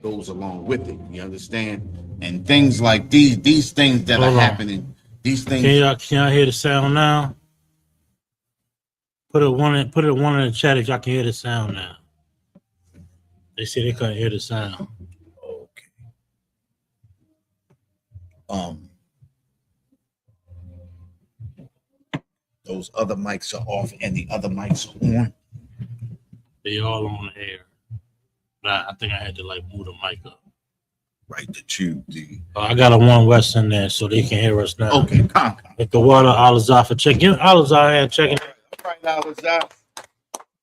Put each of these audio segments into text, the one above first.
goes along with it. You understand? And things like these things that are Hold on. happening, these Can things. y'all hear the sound now? Put it one in the chat if y'all can hear the sound now. They said they couldn't hear the sound. Okay. Um, those other mics are off and the other mics are on. They all on the air. But I think I had to like move the mic up. Right, the tube. I got a One West in there so they can hear us now. Okay, calm. With the water, Alizar for check. Give Alizar here checking Right, Alizar.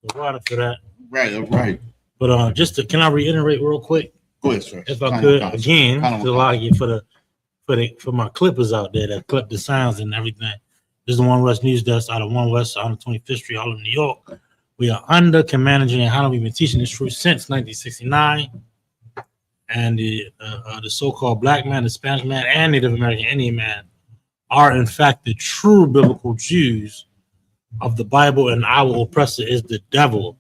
the water for that. Right. But can I reiterate real quick? Go ahead, sir. If I could again, to allow you for my clippers out there that clip the sounds and everything. This is the One West News Desk out of One West, 125th Street, Harlem, New York. We are under Command Engineer How we've been teaching this truth since 1969. And the so-called black man, the Spanish man, and Native American Indian man are in fact the true biblical Jews of the Bible, and our oppressor is the devil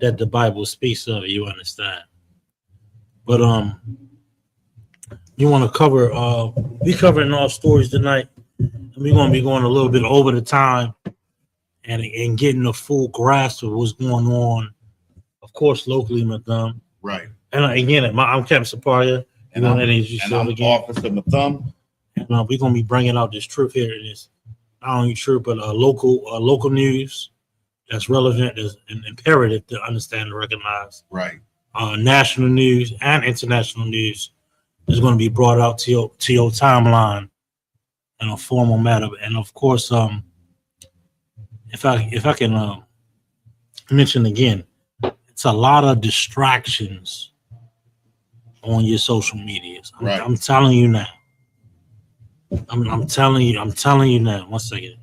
that the Bible speaks of. You understand? But you want to cover? We covering all stories tonight, and we're gonna be going a little bit over the time, and getting a full grasp of what's going on. Of course, locally, Madame. Right. And again, I'm Captain Saparia. And I'm Officer Mathum. And we're gonna be bringing out this truth here. And it's not only truth, but local news that's relevant, that's imperative to understand and recognize. Right. National news and international news is going to be brought out to your timeline in a formal manner. And of course, if I can mention again, it's a lot of distractions on your social medias. I'm telling you now. I'm telling you now. 1 second.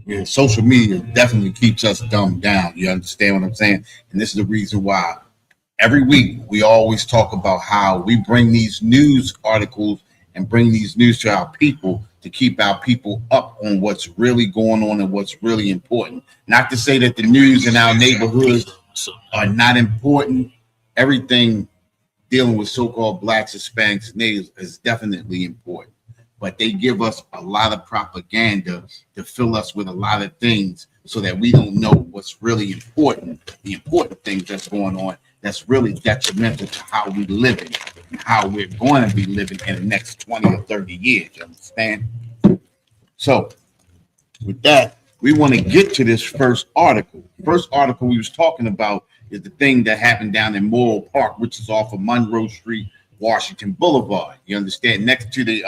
Yeah, social media definitely keeps us dumbed down. You understand what I'm saying? And this is the reason why every week we always talk about how we bring these news articles and bring these news to our people to keep our people up on what's really going on and what's really important. Not to say that the news in our neighborhoods are not important. Everything dealing with so-called blacks, Hispanics, natives is definitely important. But they give us a lot of propaganda to fill us with a lot of things so that we don't know what's really important, the important things that's going on that's really detrimental to how we live and how we're going to be living in the next 20 or 30 years. You understand? So with that, we want to get to this first article. The first article we was talking about is the thing that happened down in Morrill Park, which is off of Monroe Street, Washington Boulevard. You understand? Next to the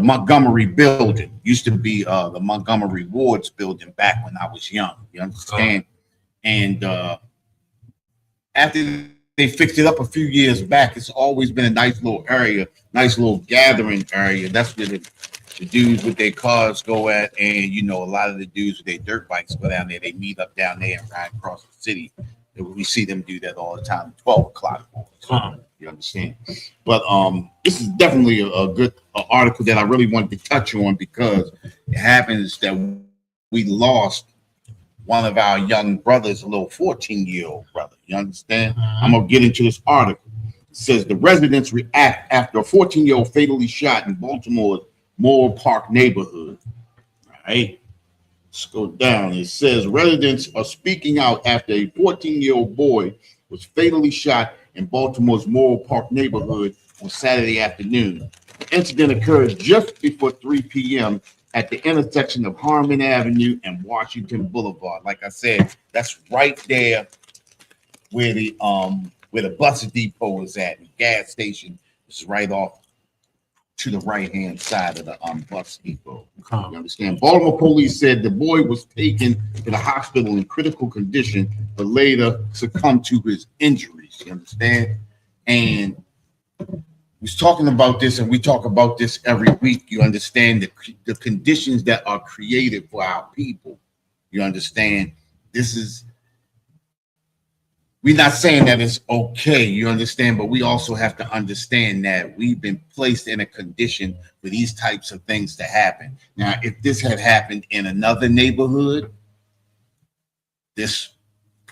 Montgomery building. Used to be the Montgomery Wards building back when I was young. You understand? And after they fixed it up a few years back, it's always been a nice little area, nice little gathering area. That's where the dudes with their cars go at, and you know, a lot of the dudes with their dirt bikes go down there. They meet up down there and ride across the city. We see them do that all the time. 12 o'clock. You understand? But this is definitely a good article that I really wanted to touch on because it happens that we lost one of our young brothers, a little 14-year-old brother. You understand? I'm gonna get into this article. It says the residents react after a 14-year-old fatally shot in Baltimore's Morrill Park neighborhood. All right. Let's go down. It says residents are speaking out after a 14-year-old boy was fatally shot in Baltimore's Morrill Park neighborhood on Saturday afternoon. The incident occurred just before 3 p.m. at the intersection of Harmon Avenue and Washington Boulevard. Like I said, that's right there where the bus depot is at. The gas station is right off to the right-hand side of the bus depot. You understand? Baltimore police said the boy was taken to the hospital in critical condition, but later succumbed to his injuries. You understand? And he's talking about this, and we talk about this every week. You understand the conditions that are created for our people. You understand? We're not saying that it's okay, you understand, but we also have to understand that we've been placed in a condition for these types of things to happen. Now, if this had happened in another neighborhood, this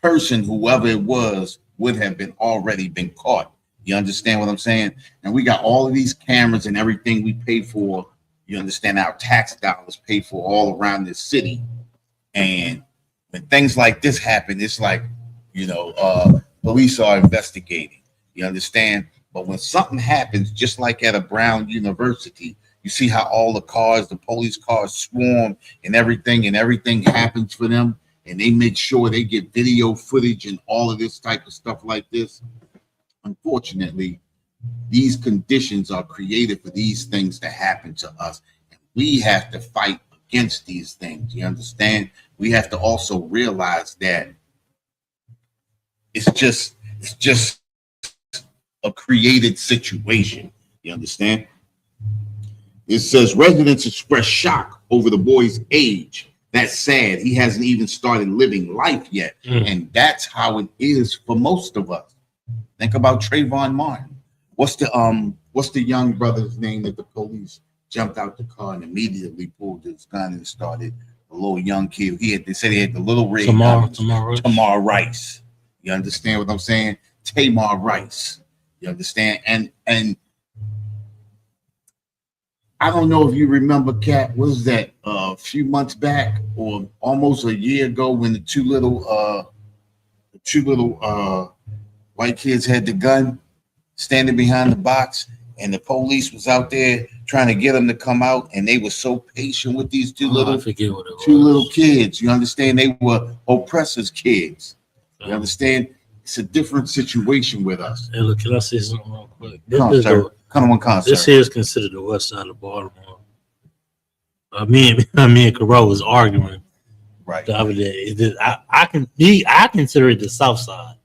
person, whoever it was, would have been already been caught. You understand what I'm saying? And we got all of these cameras and everything we pay for. You understand, our tax dollars pay for all around this city. And when things like this happen, it's like, police are investigating. You understand? But when something happens, just like at a Brown University, you see how all the police cars swarm and everything happens for them. And they make sure they get video footage and all of this type of stuff like this. Unfortunately, these conditions are created for these things to happen to us. And we have to fight against these things. You understand? We have to also realize that it's just a created situation. You understand? It says residents express shock over the boy's age. That's sad. He hasn't even started living life yet. And that's how it is for most of us. Think about Trayvon Martin. What's the young brother's name that the police jumped out the car and immediately pulled his gun and started? A little young kid. They said he had the little red Tamar Rice. You understand what I'm saying? Tamar Rice. You understand? And I don't know if you remember, Kat, was that a few months back or almost a year ago when the two little white kids had the gun standing behind the box, and the police was out there trying to get them to come out, and they were so patient with these two little kids. You understand? They were oppressors' kids. You understand? It's a different situation with us. Hey, look, can I say something real quick? This here is considered the west side of Baltimore. Me and Carol was arguing the other day. I consider it the south side.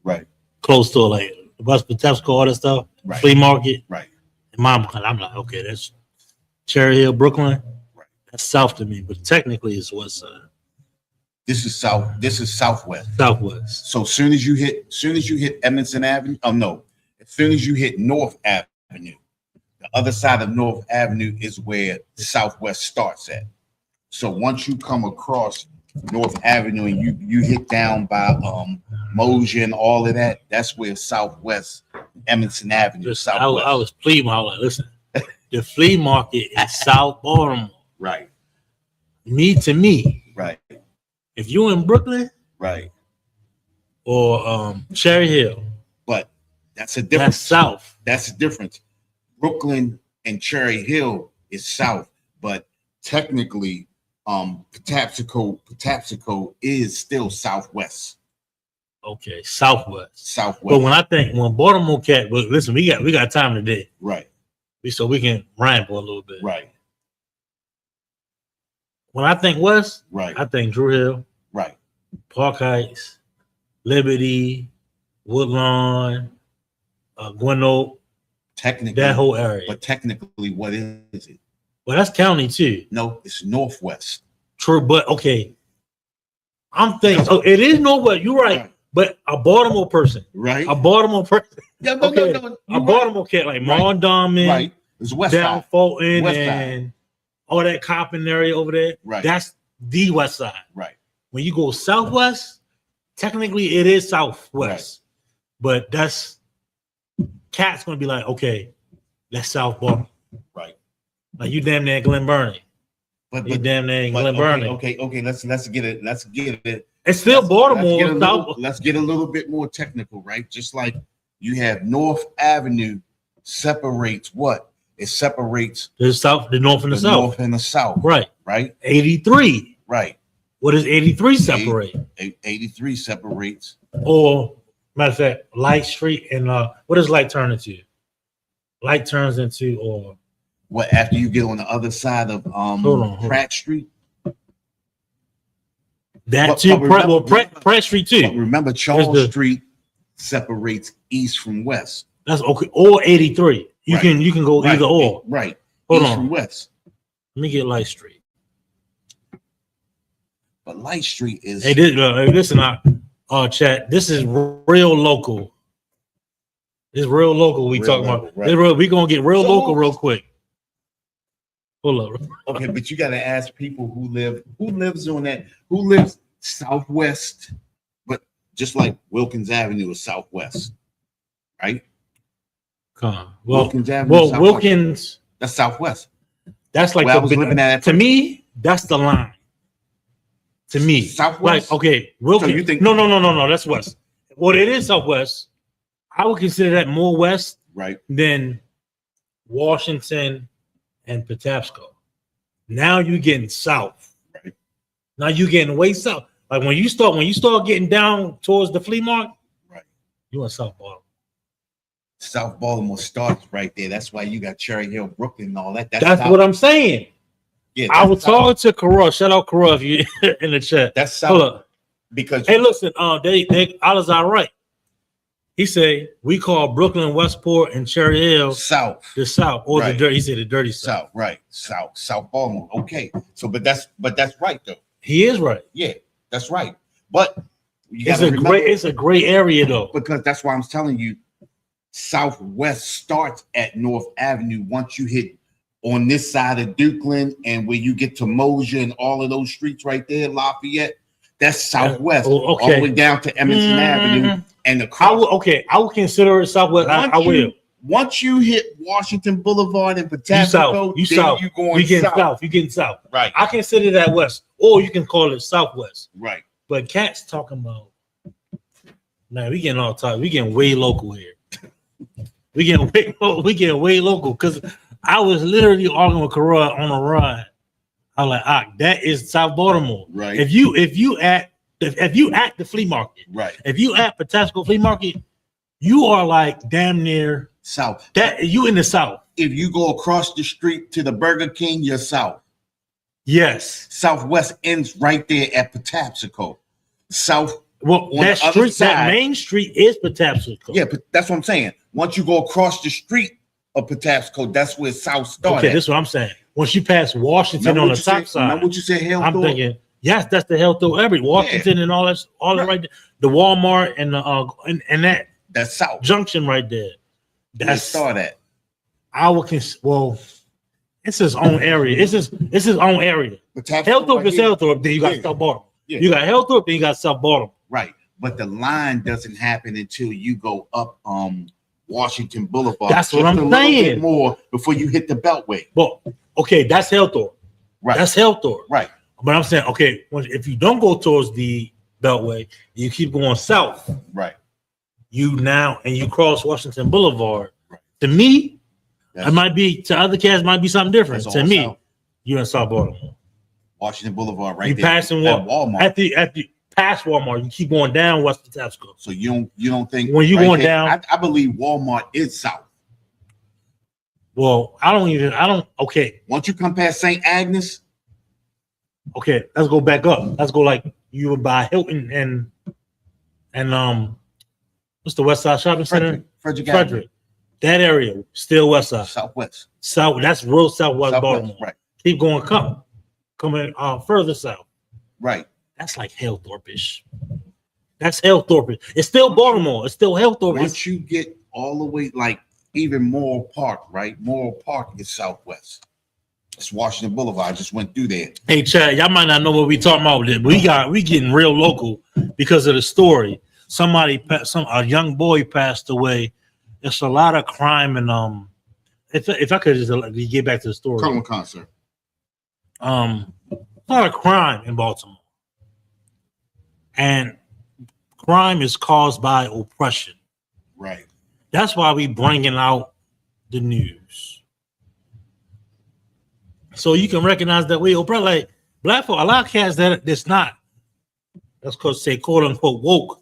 Right. Close to like West Patapsco, all that stuff. Right. Flea market. Right. And I'm like, okay, that's Cherry Hill, Brooklyn. Right. That's south to me, but technically it's west side. This is south. This is southwest. Southwest. So as soon as you hit Emerson Avenue, as soon as you hit North Avenue, the other side of North Avenue is where Southwest starts at. So once you come across North Avenue and you hit down by Mosier and all of that, that's where Southwest, Emerson Avenue, Listen, Southwest. I was pleading. I was like, listen, the flea market is South Baltimore. Right. To me. Right. If you in Brooklyn, right, or Cherry Hill, but that's a difference. That's south. That's a difference. Brooklyn and Cherry Hill is south, but technically, Patapsco is still southwest. Okay, southwest. Southwest. But when Baltimore cat, well, listen, we got time today, right? So we can ramble a little bit, right? When I think west, right, I think Drew Hill, right, Park Heights, Liberty, Woodlawn, Gwynn, technically that whole area. But technically, what is it? Well, that's county too. No, it's northwest. True, but okay. I'm thinking, it is northwest. You're right. But a Baltimore person, right? A Baltimore person, yeah, no, a Baltimore cat like Mondawmin, right? It's west down side. Fulton West and side. all that Coppin area over there. Right. That's the west side. Right. When you go southwest, technically it is southwest, but that's cat's gonna be like, okay, that's South Baltimore. Right. Like you damn near Glen Burnie. But you damn near Glen Burnie. Okay. Let's get it. It's still Baltimore. Let's get a little bit more technical, right? Just like you have North Avenue separates what? It separates the south, the north and the south. North and the south. Right. Right. 83. Right. What does 83 separate? 83 separates. Or matter of fact, Light Street and what does Light turn into? Light turns into or what after you get on the other side of Pratt Street? That too. Pratt Street too. Remember, Charles Street separates east from west. That's okay. Or 83. You can go either or. Right. Hold east on. From west. Let me get Light Street. But Light Street is. Hey, listen, chat. This is real local. It's real local. We talking about. Right. We gonna get real local real quick. Hold up. Okay, but you got to ask people who lives on that. Who lives southwest, but just like Wilkins Avenue is southwest, right? Well, Wilkins Avenue. Well, southwest. Wilkins. That's southwest. That's like where I was living at to me. That's the line. To me, southwest. Like, okay, Wilkins. So you think? No. That's west. Well, it is southwest. I would consider that more west, right, than Washington and Patapsco. Now you're getting south. Right. Now you're getting way south. Like when you start getting down towards the flea market, right, you in South Baltimore. South Baltimore starts right there. That's why you got Cherry Hill, Brooklyn, and all that. That's what I'm saying. Yeah, I was talking to Kara. Shout out Kara if you in the chat. That's south. Because hey, listen, they Alizar right. He said we call Brooklyn, Westport, and Cherry Hill south. The south, or right. the dirty. He said the dirty south. Right. South Baltimore. Okay. So, but that's right though. He is right. Yeah, that's right. But it's a great area though. Because that's why I'm telling you, Southwest starts at North Avenue. Once you hit on this side of Dukeland and when you get to Mosier and all of those streets right there, Lafayette, that's Southwest. All the way down to Emerson Avenue and the I would consider it Southwest. I will. Once you hit Washington Boulevard and Patapsco, you getting south. Right. I consider that west, or you can call it southwest. Right. But Cat's talking about, man, we getting all time. We getting way local here. we getting way local because I was literally arguing with Kara on a ride. I was like, that is South Baltimore. Right. If you at the flea market, right. If you at Patapsco flea market, you are like damn near south. That you in the south. If you go across the street to the Burger King, you're south. Yes. Southwest ends right there at Patapsco. South. Well, that street, that main street is Patapsco. Yeah, but that's what I'm saying. Once you go across the street of Patapsco, that's where South starts. Okay, that's what I'm saying. Once you pass Washington on the top side, remember what you said? I'm thinking, yes, that's the Health Door. Washington and all that right there. The Walmart and the and that's South Junction right there. That's start at. It's his own area. It's his own area. Health Door is Health Door. Then you got South Baltimore. Yeah. You got Health Door, then you got South Baltimore. Right, but the line doesn't happen until you go up Washington Boulevard. That's what I'm saying. More before you hit the Beltway. Well, okay, that's Health Door. Right, that's Health Door. Right, but I'm saying, okay, if you don't go towards the Beltway, you keep going south. Right, you cross Washington Boulevard. Right. To me, it might be to other cats might be something different. To me, south. You're in South Baltimore. Washington Boulevard, right? You passing Walmart at the past Walmart. You keep going down West Patapsco. So you don't think when you going down? I believe Walmart is south. Well, I don't. Okay. Once you come past St. Agnes, okay, let's go back up. Let's go like you would buy Hilton and what's the West Side Shopping Center? Frederick. That area still West Side. Southwest. South. That's real Southwest Baltimore. Right. Keep going. Coming further south. Right. That's like Hellthorpe-ish. That's Hellthorpe. It's still Baltimore. It's still Hellthorpe. Once you get all the way, like even Morrill Park, right? Morrill Park is southwest. It's Washington Boulevard. I just went through there. Hey, Chad, y'all might not know what we talking about. But we getting real local because of the story. A young boy passed away. It's a lot of crime and If I could just get back to the story. Colin concert. A lot of crime in Baltimore. And crime is caused by oppression. Right. That's why we bringing out the news. So you can recognize that we oppress. Like black folk, a lot of cats that's not. That's because say quote unquote woke.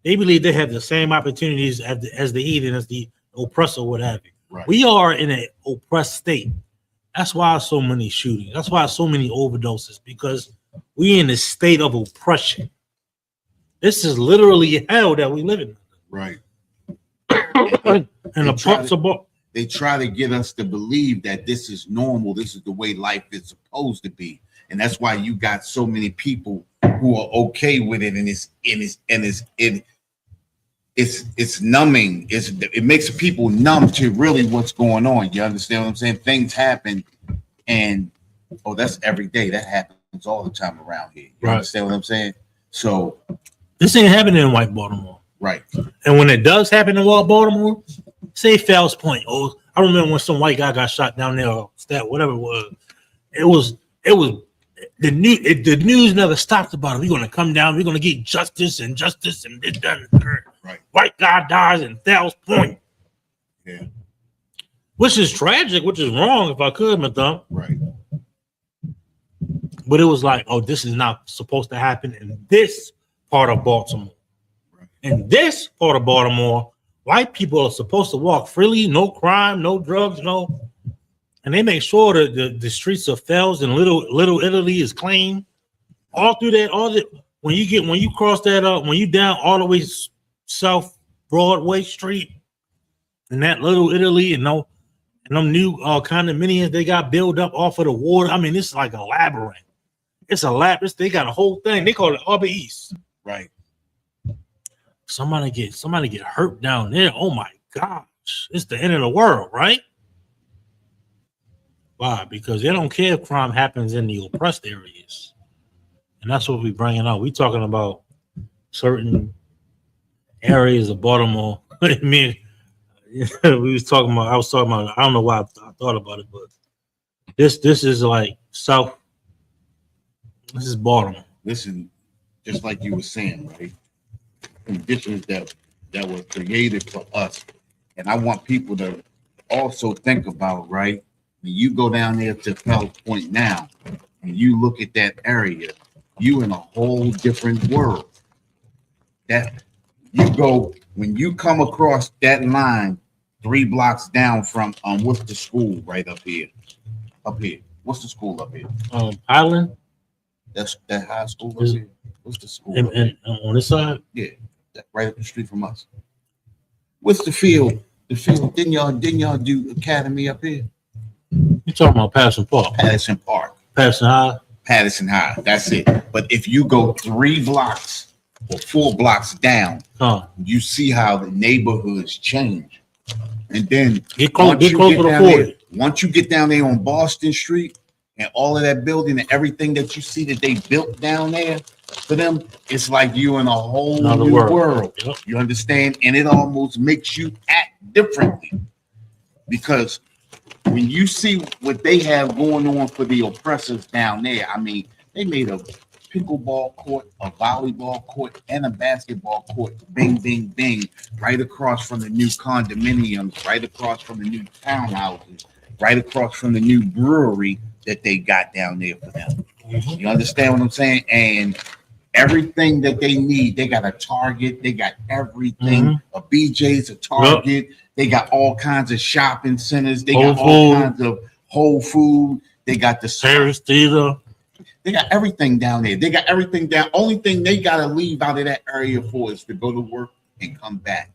They believe they have the same opportunities as the heathen, as the oppressor, what have you. Right. We are in an oppressed state. That's why so many shootings. That's why so many overdoses, because we in a state of oppression. This is literally hell that we live in. Right. They try to get us to believe that this is normal. This is the way life is supposed to be. And that's why you got so many people who are okay with it. And it's numbing. It makes people numb to really what's going on. You understand what I'm saying? Things happen and that's every day. That happens all the time around here. You understand what I'm saying? So this ain't happening in white Baltimore. Right. And when it does happen in white Baltimore, say Fells Point. Oh, I remember when some white guy got shot down there, or whatever it was. It was the news never stopped about it. We're gonna come down, we're gonna get justice and this, that, and the third. Right. White guy dies in Fells Point. Yeah. Which is tragic, which is wrong if I could, madam. Right. But it was like, oh, this is not supposed to happen in this part of Baltimore. Right. In this part of Baltimore, white people are supposed to walk freely, no crime, no drugs, no. And they make sure that the streets of Fells and Little Italy is clean. All through that, when you cross that up, when you down all the way South Broadway Street, and that Little Italy and them new condominiums they got built up off of the water. I mean, it's like a labyrinth. It's a labyrinth. They got a whole thing. They call it Harbor East. Right. Somebody get hurt down there. Oh my gosh, it's the end of the world, right? Why? Because they don't care if crime happens in the oppressed areas, and that's what we're bringing out. We're talking about certain areas of Baltimore. I mean, I was talking about. I don't know why I thought about it, but this is like South. This is Baltimore. Listen, just like you were saying, right? Conditions that were created for us, and I want people to also think about, right? When you go down there to Fells Point now, and you look at that area, you in a whole different world. That you go when you come across that line 3 blocks down from what's the school right up here? Up here. What's the school up here? Island. That's that high school up here. What's the school? And on this side? Yeah, right up the street from us. What's the field? The field. Didn't y'all do academy up here? You talking about Patterson Park? Patterson Park. Patterson High. Patterson High. That's it. But if you go 3 blocks or 4 blocks down, you see how the neighborhoods change. And then once you get down there on Boston Street and all of that building and everything that you see that they built down there, for them, it's like you in a whole new world. Yep. You understand? And it almost makes you act differently. Because when you see what they have going on for the oppressors down there, I mean, they made a pickleball court, a volleyball court, and a basketball court, bing, bing, bing, right across from the new condominiums, right across from the new townhouses, right across from the new brewery that they got down there for them. You understand what I'm saying? And everything that they need, they got a Target, they got everything, a BJ's, a Target, they got all kinds of shopping centers, they got all kinds of Whole Food, they got the Paris Theater. They got everything down there. They got everything down. Only thing they got to leave out of that area for is to go to work and come back.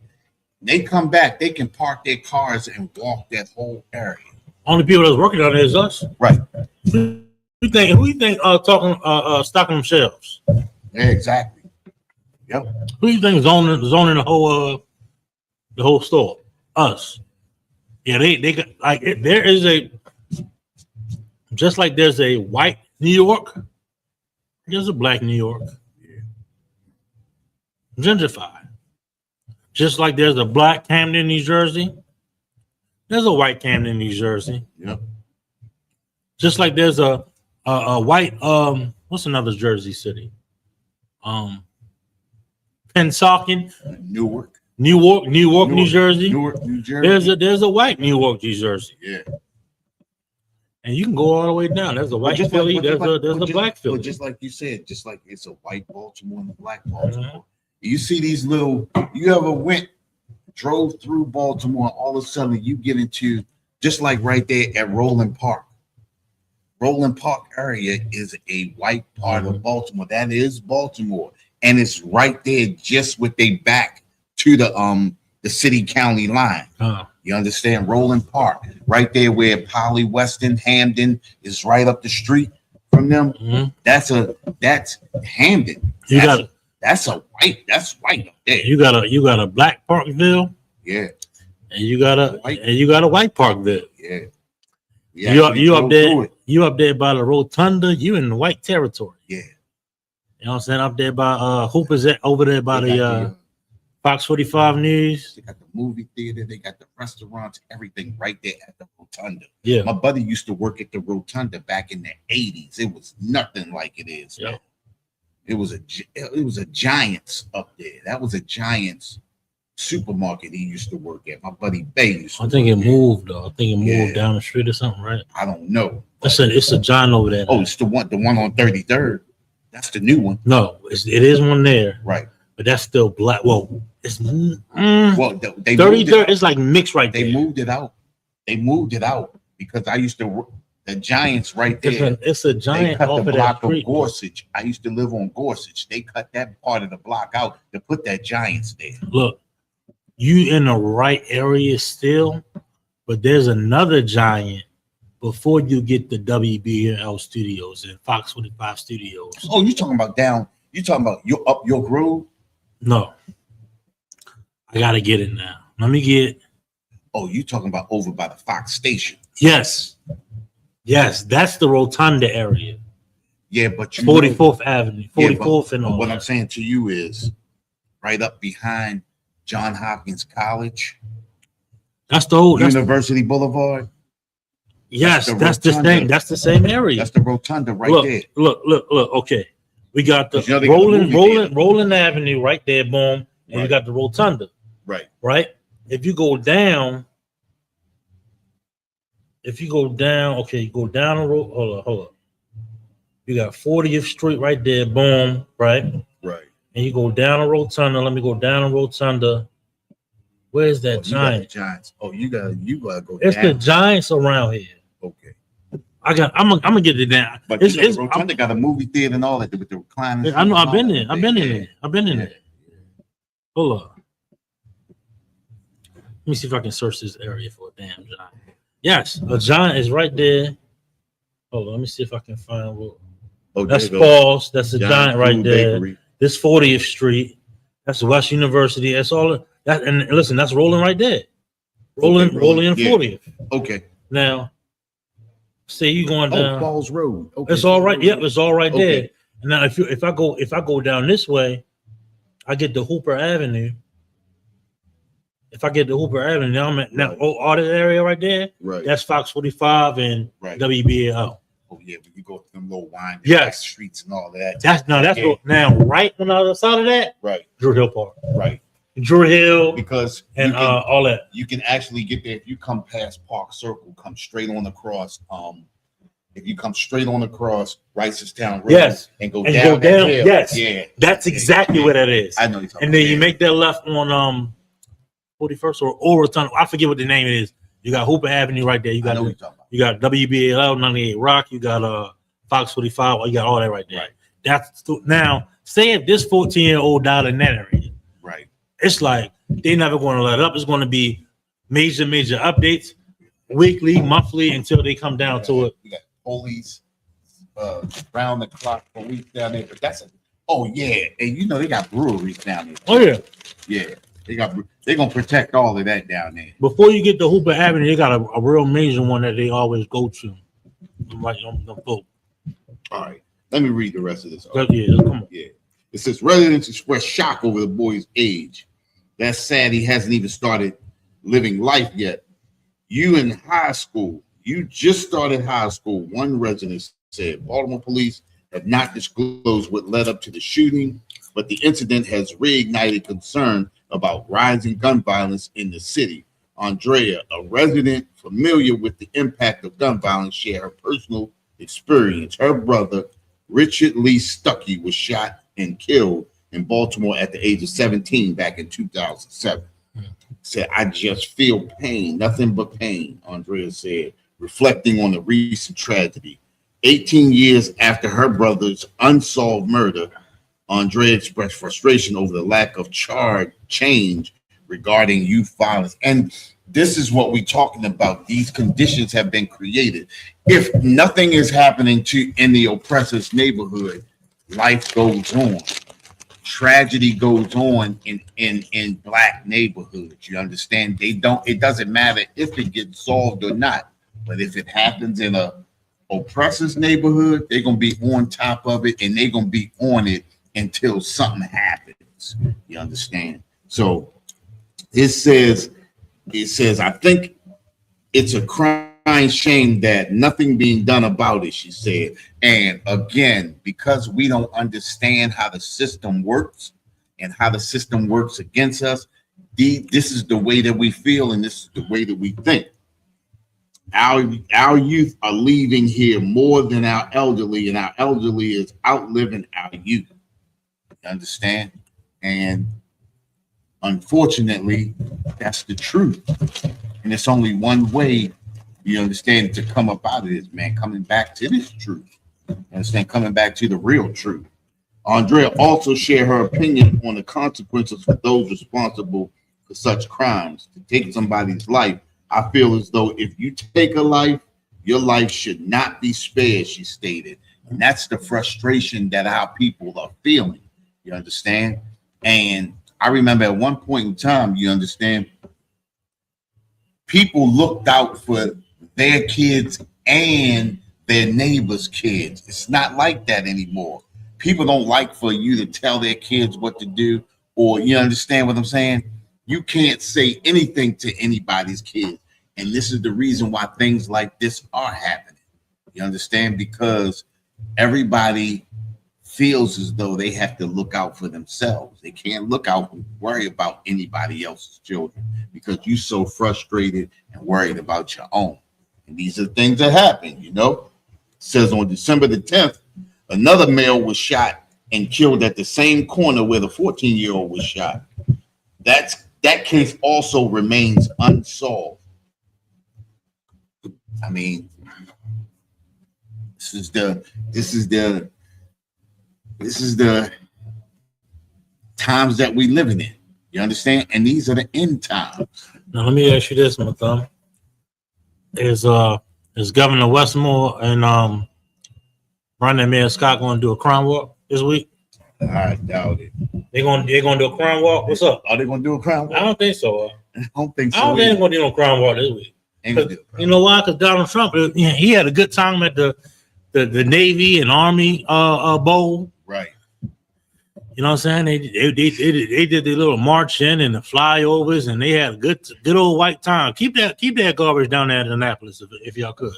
When they come back, they can park their cars and walk that whole area. Only people that's working down there is us. Right. Who you think stocking them shelves? Yeah, exactly. Yep. Who you think is owning the whole store? Us. Yeah, they got like there is a just like there's a white New York, there's a black New York. Yeah. Gentrified. Just like there's a black Camden, New Jersey, there's a white Camden, New Jersey. Yep. Just like there's a white what's another Jersey city? Pennsauken, Newark, New Jersey. Newark, New Jersey. There's a white Newark, New Jersey. Yeah. And you can go all the way down. There's a white Philly. There's a black Philly. Just like you said, just like it's a white Baltimore and a black Baltimore. You see these little. You ever drove through Baltimore? All of a sudden, you get into just like right there at Roland Park. Roland Park area is a white part of Baltimore. That is Baltimore, and it's right there, just with their back to the city county line. You understand? Roland Park, right there where Polly Weston, Hamden is right up the street from them. That's Hamden. That's white up there. You got a black Parkville. Yeah. And you got a white Parkville. Yeah. You up there by the rotunda, you in the white territory. Yeah. You know what I'm saying? Up there by Hooper's over there by the Fox 45 News. They got the movie theater, they got the restaurants, everything right there at the Rotunda. Yeah. My buddy used to work at the Rotunda back in the 80s. It was nothing like it is now. It was a Giants up there. That was a Giants supermarket he used to work at. My buddy Bay used to I think it moved though. I think it moved down the street or something, right? I don't know. It's a John over there. Oh, it's the one on 33rd. That's the new one. No, it is one there. Right. But that's still black. Well, it's well, they 33rd is like mixed right there. They moved it out. They moved it out because I used to work the Giants right there. It's a Giant they cut off the of block that street. of Gorsuch. I used to live on Gorsuch. They cut that part of the block out to put that Giants there. Look, you in the right area still, but there's another Giant before you get the WBL studios and Fox 45 studios. Oh, you talking about down? You talking about you up your road? No, I gotta get it now. Let me get. Oh, you talking about over by the Fox station? Yes, that's the Rotunda area. Yeah, but you 44th Avenue, 44th, and all. What that. I'm saying to you is, right up behind Johns Hopkins College. That's the whole University Boulevard. Yes, that's the same. That's the same area. That's the Rotunda right there. Look. Okay, we got the rolling Avenue right there. Boom, and you got the Rotunda. Right. If you go down, okay, go down the road. Hold up. You got 40th Street right there. Boom. Right. And you go down the Rotunda. Let me go down the Rotunda. Where's that Giant? Giants. Oh, you gotta go. It's down. The Giants around here. Okay. I'm gonna get it down. But it's Rotunda got a movie theater and all that with the recliners. I know. I've been in there. Hold up. Let me see if I can search this area for a damn Giant. Yes, a Giant is right there. Hold on. Let me see if I can find what. Oh, that's Paul's. That's a Giant right there. Bakery. This 40th Street. That's West University. That's all. That and listen, that's rolling right there. Rolling in 40th. Okay. Now, say you going down Falls Road. Okay. It's all right. Yep, it's all right there. And now if I go down this way, I get the Hooper Avenue. If I get the Hooper Avenue, now I'm at all this area right there. Right. That's Fox 45 and WBAL. Oh yeah, when you go to them little wine streets and all that. Now right on the other side of that. Right. Drew Hill Park. Right. Drew Hill, because all that you can actually get there if you come past Park Circle, come straight on across. If you come straight on across Ricestown Road, and go down, that's exactly where that is. I know you're talking. And then you make that left on 41st or Rotunda. I forget what the name is. You got Hooper Avenue right there. You got WBAL 98 Rock. You got Fox 45. You got all that right there. Right. Now say if this 14-year-old died in that area. Right. It's like they're never going to let up. It's going to be major updates, weekly, monthly, until they come down to it. We got police round the clock police down there, but and they got breweries down there. Oh yeah. They're gonna protect all of that down there. Before you get to Hooper Avenue, they got a real major one that they always go to. Right on the boat. All right, let me read the rest of this. Come on. Yeah. It says residents express shock over the boy's age. That's sad. He hasn't even started living life yet. You in high school. You just started high school. One resident said Baltimore police have not disclosed what led up to the shooting, but the incident has reignited concern about rising gun violence in the city. Andrea, a resident familiar with the impact of gun violence, shared her personal experience. Her brother, Richard Lee Stuckey, was shot and killed in Baltimore at the age of 17 back in 2007. Said, I just feel pain, nothing but pain, Andrea said, reflecting on the recent tragedy. 18 years after her brother's unsolved murder, Andrea expressed frustration over the lack of change regarding youth violence. And this is what we're talking about. These conditions have been created. If nothing is happening in the oppressor's neighborhood, life goes on. Tragedy goes on in black neighborhoods. You understand? It doesn't matter if it gets solved or not. But if it happens in a oppressor's neighborhood, they're gonna be on top of it, and they're gonna be on it until something happens. You understand? So it says, I think it's a crying shame that nothing being done about it, she said. And again, because we don't understand how the system works and how the system works against us, this is the way that we feel, and this is the way that we think. Our youth are leaving here more than our elderly, and our elderly is outliving our youth. You understand? And unfortunately, that's the truth. And it's only one way, you understand, to come up out of this, man, coming back to this truth. You understand? Coming back to the real truth. Andrea also shared her opinion on the consequences for those responsible for such crimes. To take somebody's life, I feel as though if you take a life, your life should not be spared, she stated. And that's the frustration that our people are feeling. You understand? And I remember at one point in time, you understand, people looked out for their kids and their neighbors' kids. It's not like that anymore. People don't like for you to tell their kids what to do, or you understand what I'm saying? You can't say anything to anybody's kids. And this is the reason why things like this are happening. You understand? Because everybody feels as though they have to look out for themselves. They can't look out and worry about anybody else's children because you're so frustrated and worried about your own. And these are things that happen, you know. It says on December the 10th, another male was shot and killed at the same corner where the 14-year-old was shot. That case also remains unsolved. I mean, this is the times that we living in. You understand? And these are the end times. Now let me ask you this, my thumb. Is Governor Westmore and Brandon Mayor Scott going to do a crime walk this week? I doubt it. They're gonna do a crime walk. What's up? Are they gonna do a crime walk? I don't think so. I don't think they're gonna do no crime walk this week. You know why? Because Donald Trump, he had a good time at the Navy and Army bowl. Right. You know what I'm saying? They did their little march in and the flyovers, and they had a good old white time. Keep that garbage down there in Annapolis if y'all could.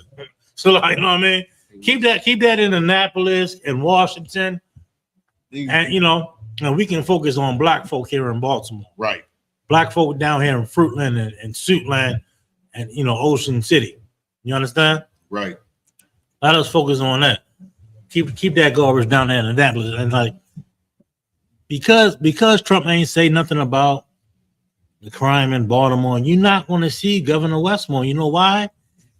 So like, you know what I mean? Keep that in Annapolis and Washington, and you know, and we can focus on black folk here in Baltimore. Right. Black folk down here in Fruitland and Suitland and you know Ocean City. You understand? Right. Let us focus on that. Keep that garbage down there in Annapolis, and like because Trump ain't say nothing about the crime in Baltimore, you're not going to see Governor Westmore. You know why?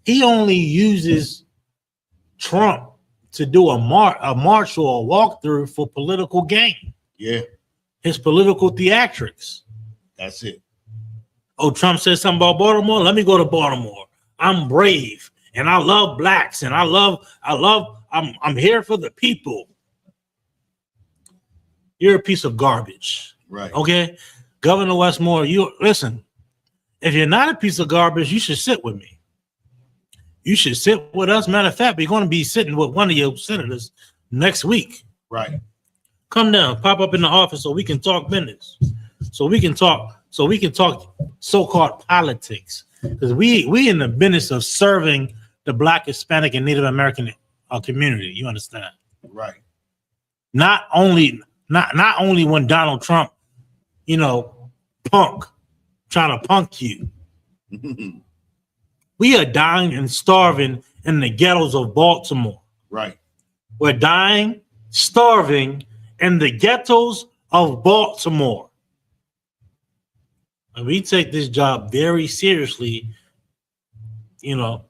He only uses Trump to do a march or a walkthrough for political gain. Yeah. His political theatrics. That's it. Oh, Trump said something about Baltimore. Let me go to Baltimore. I'm brave and I love blacks and I'm here for the people. You're a piece of garbage. Right. Okay. Governor Westmore, you listen, if you're not a piece of garbage, you should sit with me. You should sit with us. Matter of fact, we're going to be sitting with one of your senators next week. Right. Come down, pop up in the office so we can talk business. So we can talk so-called politics. Because we in the business of serving the Black, Hispanic, and Native American community. You understand? Right. Not only when Donald Trump, you know, trying to punk you. We are dying and starving in the ghettos of Baltimore. Right. We're dying, starving in the ghettos of Baltimore. And we take this job very seriously, you know,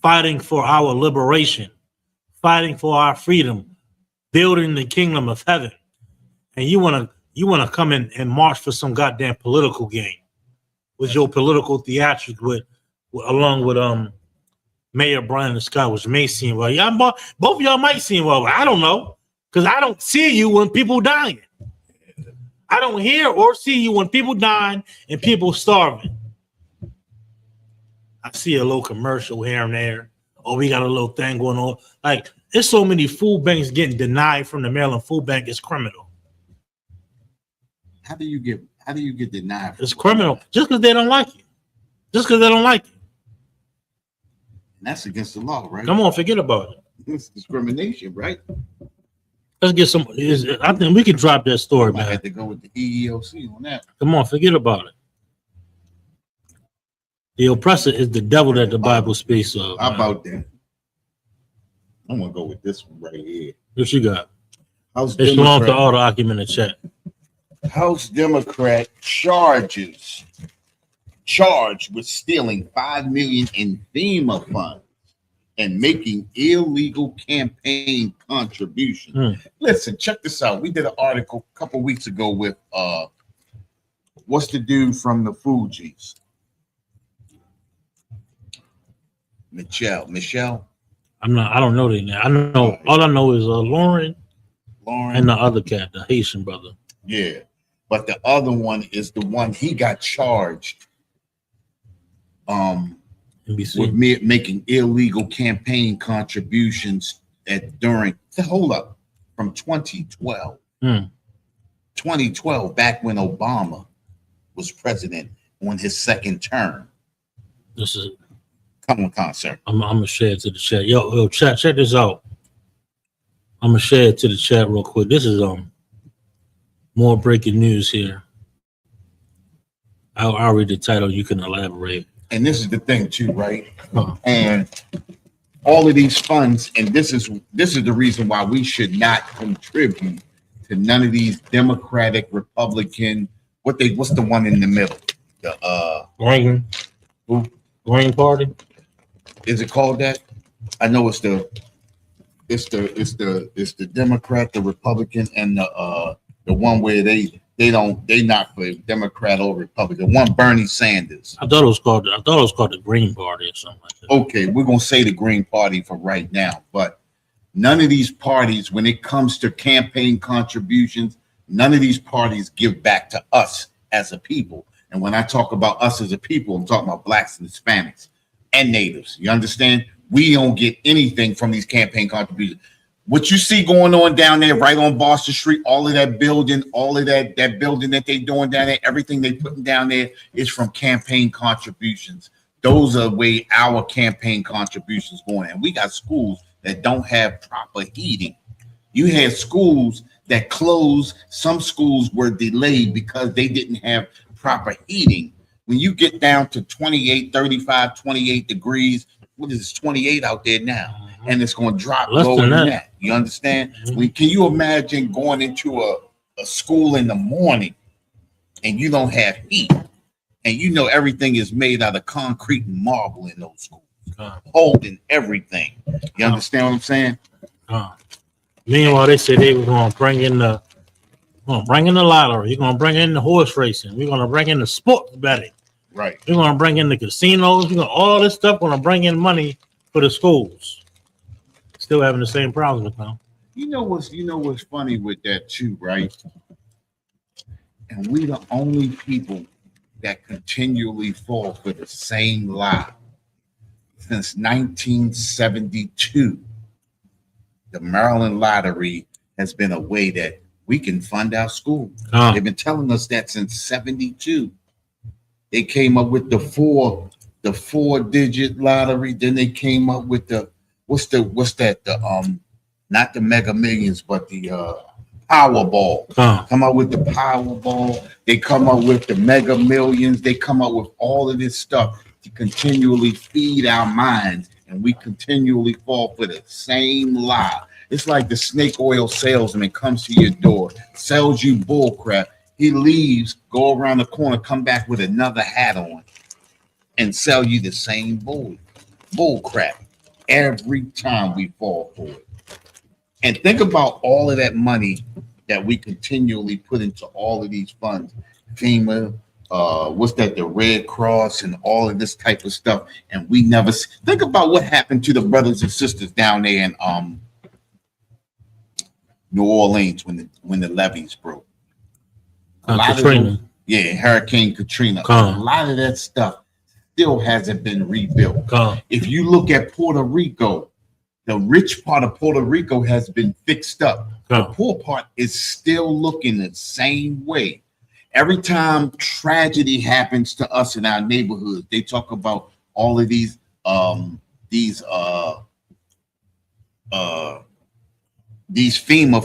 fighting for our liberation, fighting for our freedom, building the kingdom of heaven. And you wanna come in and march for some goddamn political gain with your political theatrics along with Mayor Brandon Scott, which may seem well. Yeah, both of y'all might seem well, but I don't know. Because I don't see you when people dying. I don't hear or see you when people dying and people starving. I see a little commercial here and there Oh, we got a little thing going on. Like, there's so many food banks getting denied from the Maryland Food Bank. It's criminal. How do you get denied? It's criminal just because they don't like you. Just because they don't like you. And that's against the law, right? Come on, forget about it. It's discrimination, right? Let's get some. I think we can drop that story, man. I had to go with the EEOC on that. Come on, forget about it. The oppressor is the devil that the Bible speaks of. How about that? I'm gonna go with this one right here. What you got? House It's belongs to all the argument in the chat. House Democrat charged with stealing $5 million in FEMA funds and making illegal campaign contributions. Listen, check this out. We did an article a couple weeks ago with what's the dude from the Fugees? Michelle. I don't know that now. I know all I know is Lauren, and the other cat, the Haitian brother. Yeah, but the other one is the one he got charged NBC. with making illegal campaign contributions from 2012. 2012, back when Obama was president on his second term. This is come on, sir. I'm gonna share it to the chat. Yo, chat, check this out. I'm gonna share it to the chat real quick. This is more breaking news here. I'll read the title. You can elaborate. And this is the thing too, right? And all of these funds, and this is the reason why we should not contribute to none of these Democratic, Republican. What's the one in the middle? The Green Party. Is it called that? I know it's the Democrat, the Republican, and the one where they not for Democrat or Republican. One Bernie Sanders. I thought it was called the Green Party or something like that. Okay, we're gonna say the Green Party for right now, but none of these parties, when it comes to campaign contributions, none of these parties give back to us as a people. And when I talk about us as a people, I'm talking about blacks and Hispanics and natives. You understand? We don't get anything from these campaign contributions. What you see going on down there, right on Boston Street, all of that building, all of that building that they doing down there, everything they putting down there is from campaign contributions. Those are the way our campaign contributions going. And we got schools that don't have proper heating. You had schools that closed. Some schools were delayed because they didn't have proper heating. When you get down to 28, 35, 28 degrees, what is this, 28 out there now? And it's going to drop lower than that. You understand? Can you imagine going into a school in the morning and you don't have heat, and you know everything is made out of concrete and marble in those schools, holding everything. You understand what I'm saying? Meanwhile, they said they were going to bring in the lottery. You're going to bring in the horse racing. We're going to bring in the sports betting. Right. We're going to bring in the casinos. All this stuff going to bring in money for the schools. Still having the same problems now. You know what's funny with that too, right? And we the only people that continually fall for the same lie. Since 1972, the Maryland lottery has been a way that we can fund our school. They've been telling us that since 72. They came up with the four-digit lottery. Then they came up with the not the Mega Millions, but the Powerball. Come up with the Powerball. They come up with the Mega Millions. They come up with all of this stuff to continually feed our minds, and we continually fall for the same lie. It's like the snake oil salesman comes to your door, sells you bull crap. He leaves, go around the corner, come back with another hat on, and sell you the same bull crap. Every time we fall for it. And think about all of that money that we continually put into all of these funds, FEMA, the Red Cross, and all of this type of stuff. And we never think about what happened to the brothers and sisters down there in New Orleans when the levees broke. Hurricane Katrina. A lot of that stuff still hasn't been rebuilt. If you look at Puerto Rico, the rich part of Puerto Rico has been fixed up. The poor part is still looking the same way. Every time tragedy happens to us in our neighborhood, they talk about all of these FEMA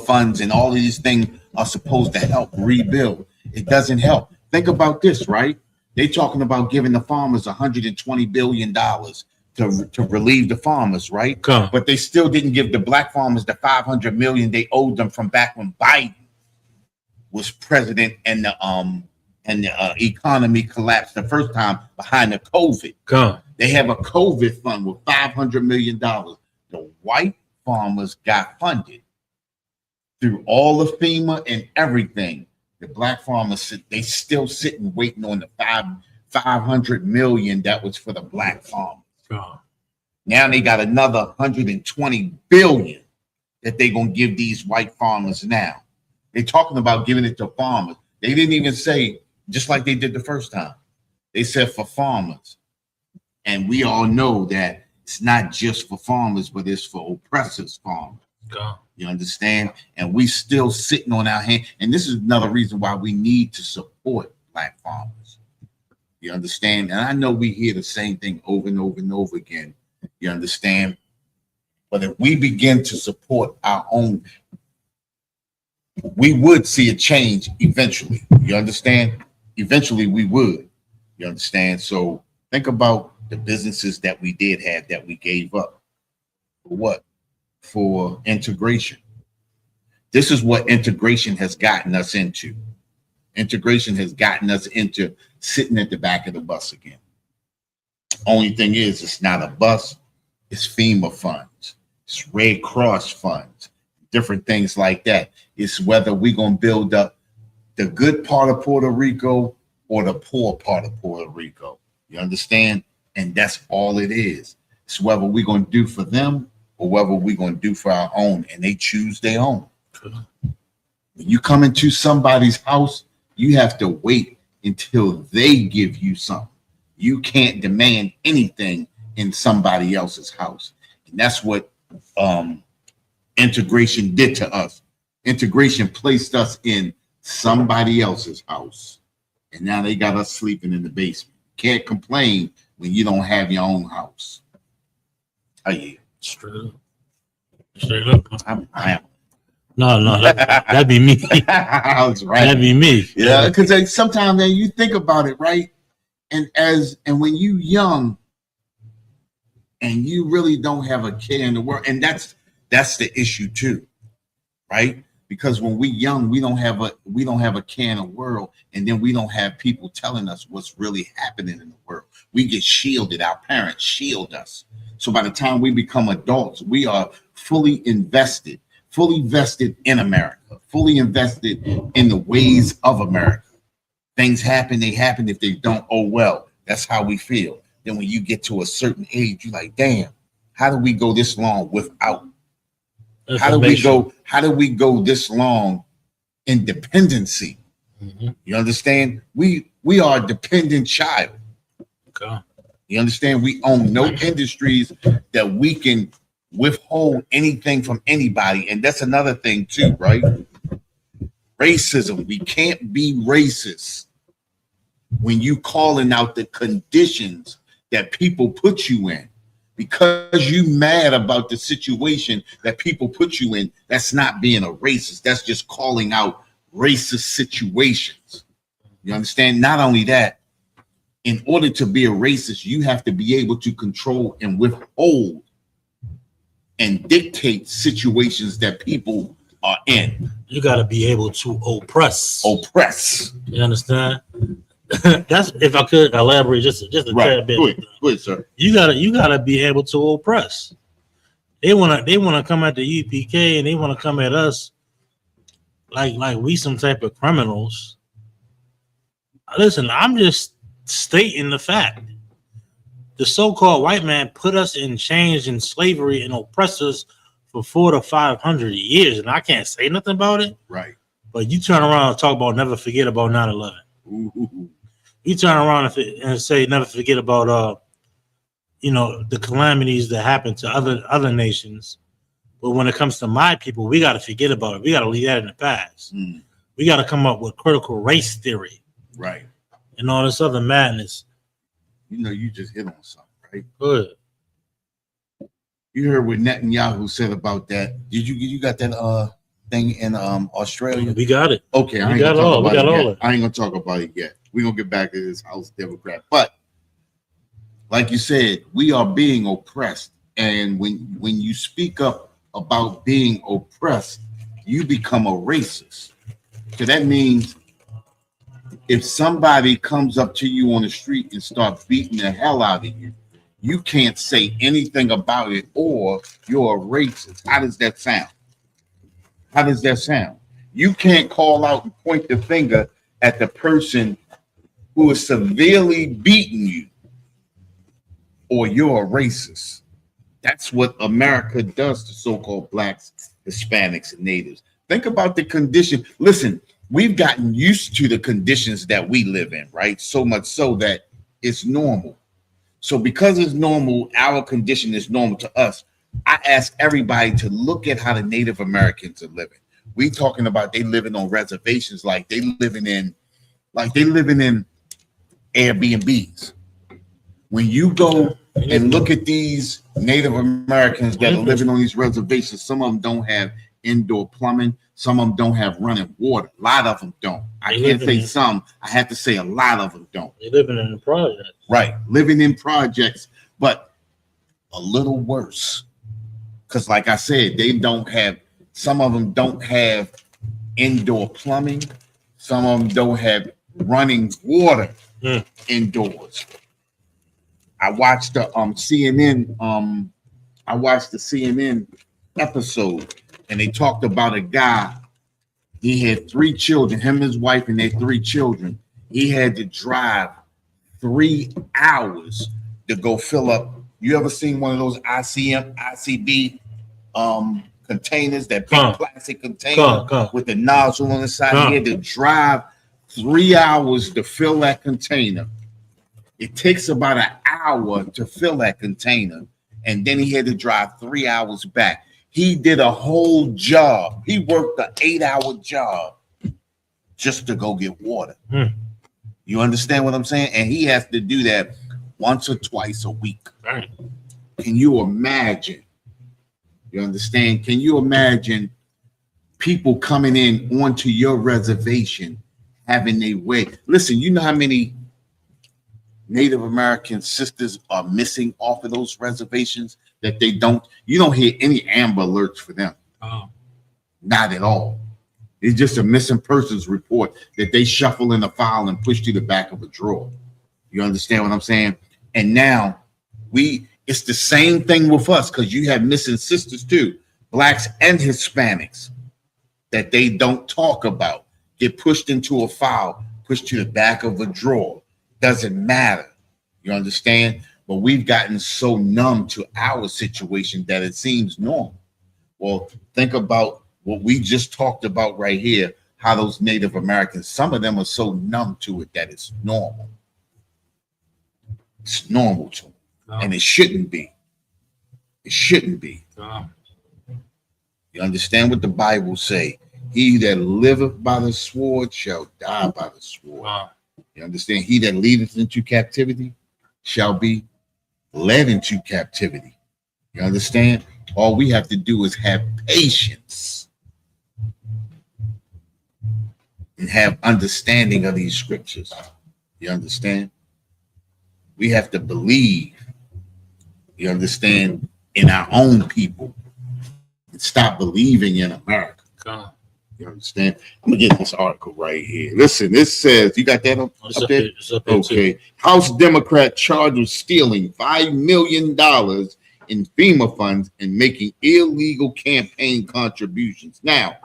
funds and all of these things are supposed to help rebuild. It doesn't help. Think about this, right? They talking about giving the farmers $120 billion to relieve the farmers, right? But they still didn't give the black farmers the $500 million they owed them from back when Biden was president and the economy collapsed the first time behind the COVID. They have a COVID fund with $500 million. The white farmers got funded through all of FEMA and everything. The black farmers, they still sitting waiting on the $500 million that was for the black farmers. Now they got another $120 billion that they're gonna give these white farmers now. They're talking about giving it to farmers. They didn't even say, just like they did the first time. They said for farmers. And we all know that it's not just for farmers, but it's for oppressors farmers. You understand? And we still sitting on our hand. And this is another reason why we need to support black farmers. You understand? And I know we hear the same thing over and over and over again. You understand? But if we begin to support our own, we would see a change eventually. You understand? Eventually we would. You understand? So think about the businesses that we did have that we gave up. For what? For integration. This is what integration has gotten us into. Integration has gotten us into sitting at the back of the bus again. Only thing is, it's not a bus, it's FEMA funds, it's Red Cross funds, different things like that. It's whether we're going to build up the good part of Puerto Rico or the poor part of Puerto Rico. You understand? And that's all it is. It's whether we're going to do for them or whether we're going to do for our own, and they choose their own. When you come into somebody's house, you have to wait until they give you something. You can't demand anything in somebody else's house. And that's what integration did to us. Integration placed us in somebody else's house. And now they got us sleeping in the basement. Can't complain when you don't have your own house. Oh, yeah. Straight up. I am. No, that'd be me. I was right. That'd be me. Yeah, because sometimes man, you think about it, right? And when you young and you really don't have a care in the world, and that's the issue too, right? Because when we young, we don't have a care in the world, and then we don't have people telling us what's really happening in the world. We get shielded. Our parents shield us. So by the time we become adults, we are fully vested in America, fully invested in the ways of America. Things happen, they happen. If they don't, oh well, that's how we feel. Then when you get to a certain age, you're like, damn, how do we go this long without? How do we go this long in dependency? Mm-hmm. You understand? We are a dependent child. Okay. You understand? We own no industries that we can withhold anything from anybody. And that's another thing too, right? Racism. We can't be racist when you calling out the conditions that people put you in. Because you mad about the situation that people put you in, that's not being a racist. That's just calling out racist situations. You understand? Not only that, in order to be a racist, you have to be able to control and withhold and dictate situations that people are in. You got to be able to oppress. You understand? That's, if I could elaborate just a tad bit. Go ahead, sir. You gotta be able to oppress. They wanna come at the UPK and they wanna come at us like we some type of criminals. Listen, I'm just stating the fact. The so-called white man put us in chains and slavery and oppressed us for 400 to 500 years, and I can't say nothing about it. Right. But you turn around and talk about never forget about 9/11. Ooh. we turn around and say never forget about the calamities that happen to other nations. But when it comes to my people, we got to forget about it. We got to leave that in the past. We got to come up with critical race theory, right, and all this other madness. You just hit on something, right? Good. You heard what Netanyahu said about that. Did you got that thing in Australia? We got it. Okay, I ain't gonna talk about it yet. I ain't gonna talk about it yet. We're gonna get back to this House Democrat. But like you said, we are being oppressed. And when you speak up about being oppressed, you become a racist. So that means if somebody comes up to you on the street and starts beating the hell out of you, you can't say anything about it, or you're a racist. How does that sound? How does that sound? You can't call out and point the finger at the person who is severely beating you, or you're a racist. That's what America does to so-called blacks, Hispanics, and natives. Think about the condition. Listen, we've gotten used to the conditions that we live in, right? So much so that it's normal. So because it's normal, our condition is normal to us. I ask everybody to look at how the Native Americans are living. We talking about they living on reservations, like they living in Airbnbs. When you go and look at these Native Americans that are living on these reservations, some of them don't have indoor plumbing. Some of them don't have running water. A lot of them don't. I can't say some. I have to say a lot of them don't. They're living in the projects. Right. Living in projects, but a little worse. Because like I said, some of them don't have indoor plumbing. Some of them don't have running water indoors. I watched the CNN episode, and they talked about a guy. He had 3 children, him, his wife, and their 3 children. He had to drive 3 hours to go fill up. You ever seen one of those ICB containers, that big plastic container with the nozzle on the side? He had to drive 3 hours to fill that container. It takes about an hour to fill that container, and then he had to drive 3 hours back. He did a whole job. He worked an 8-hour job just to go get water. You understand what I'm saying? And he has to do that once or twice a week. Right. Can you imagine? You understand? Can you imagine people coming in onto your reservation, having their way? Listen, you know how many Native American sisters are missing off of those reservations that you don't hear any Amber Alerts for them. Not at all. It's just a missing persons report that they shuffle in a file and push to the back of a drawer. You understand what I'm saying? And now it's the same thing with us, because you have missing sisters too, blacks and Hispanics, that they don't talk about, get pushed into a file, pushed to the back of a drawer. Doesn't matter. You understand? But we've gotten so numb to our situation that it seems normal. Well, think about what we just talked about right here, how those Native Americans, some of them are so numb to it that it's normal. It's normal to them. And it shouldn't be. It shouldn't be. You understand what the Bible say? He that liveth by the sword shall die by the sword. You understand? He that leadeth into captivity shall be led into captivity. You understand? All we have to do is have patience and have understanding of these scriptures. You understand? We have to believe, you understand, in our own people and stop believing in America. You understand? I'm gonna get this article right here. Listen, this says, you got that up there? Okay. House Democrat charged with stealing $5 million in FEMA funds and making illegal campaign contributions. Now,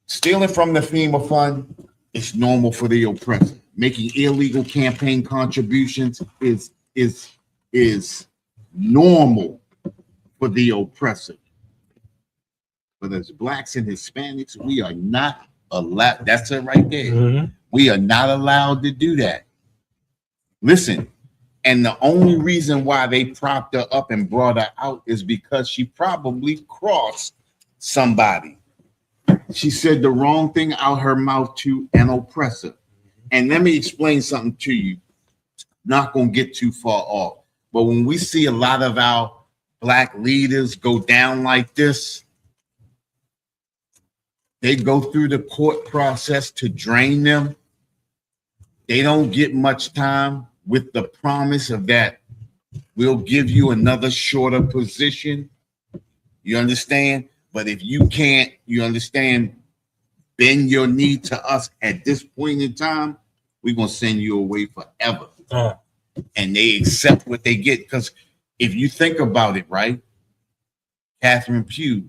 stealing from the FEMA fund is normal for the oppressor. Making illegal campaign contributions is normal for the oppressor. But as blacks and Hispanics, we are not allowed. That's it right there. We are not allowed to do that. Listen, and the only reason why they propped her up and brought her out is because she probably crossed somebody. She said the wrong thing out her mouth to an oppressor. And let me explain something to you. Not going to get too far off. But when we see a lot of our Black leaders go down like this, they go through the court process to drain them. They don't get much time with the promise of that we'll give you another shorter position. You understand? But if you can't, you understand, bend your knee to us at this point in time, we're going to send you away forever. And they accept what they get. Because if you think about it, right, Catherine Pugh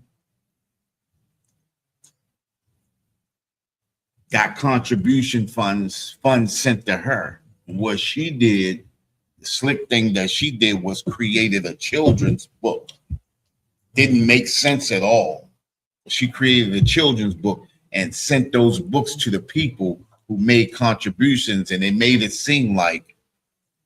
got contribution funds sent to her. What she did, the slick thing that she did was created a children's book. Didn't make sense at all. She created a children's book and sent those books to the people who made contributions, and they made it seem like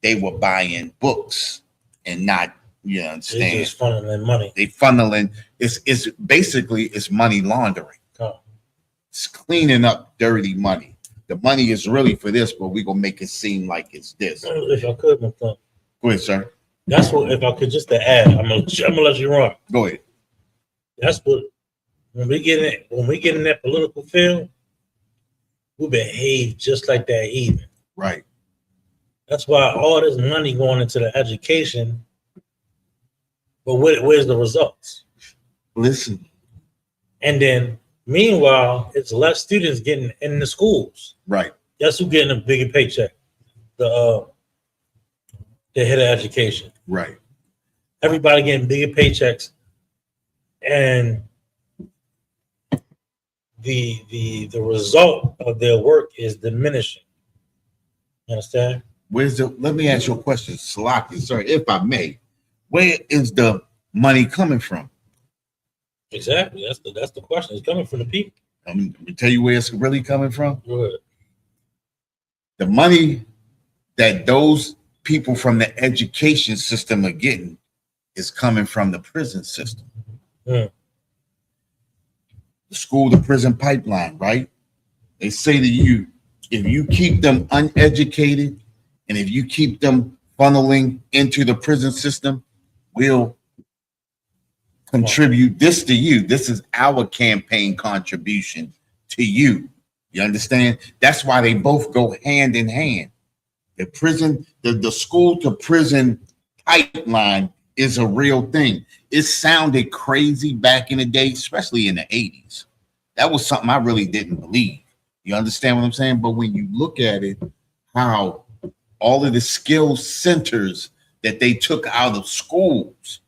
they were buying books and not, you understand? They just funneling money. They funneling. It's basically it's money laundering. Oh. It's cleaning up dirty money. The money is really for this, but we're gonna make it seem like it's this. If I could, my thumb. Go ahead, sir. That's what. If I could just to add, I'm gonna let you run. Go ahead. That's what. When we get in that political field, we behave just like that heathen. Right. That's why all this money going into the education, but where's the results? Listen. And then, meanwhile, it's less students getting in the schools. Right. That's who getting a bigger paycheck. The head of education. Right. Everybody getting bigger paychecks, and the result of their work is diminishing. You understand? Let me ask you a question, Salaki, sir, if I may. Where is the money coming from? Exactly. That's the question. It's coming from the people. Let me tell you where it's really coming from. Go ahead. The money that those people from the education system are getting is coming from the prison system. The school to prison pipeline, right? They say to you, if you keep them uneducated and if you keep them funneling into the prison system, we'll contribute this to you. This is our campaign contribution to you. You understand? That's why they both go hand in hand. The prison, the school to prison pipeline is a real thing. It sounded crazy back in the day, especially in the 80s. That was something I really didn't believe. You understand what I'm saying? But when you look at it, how all of the skill centers that they took out of schools,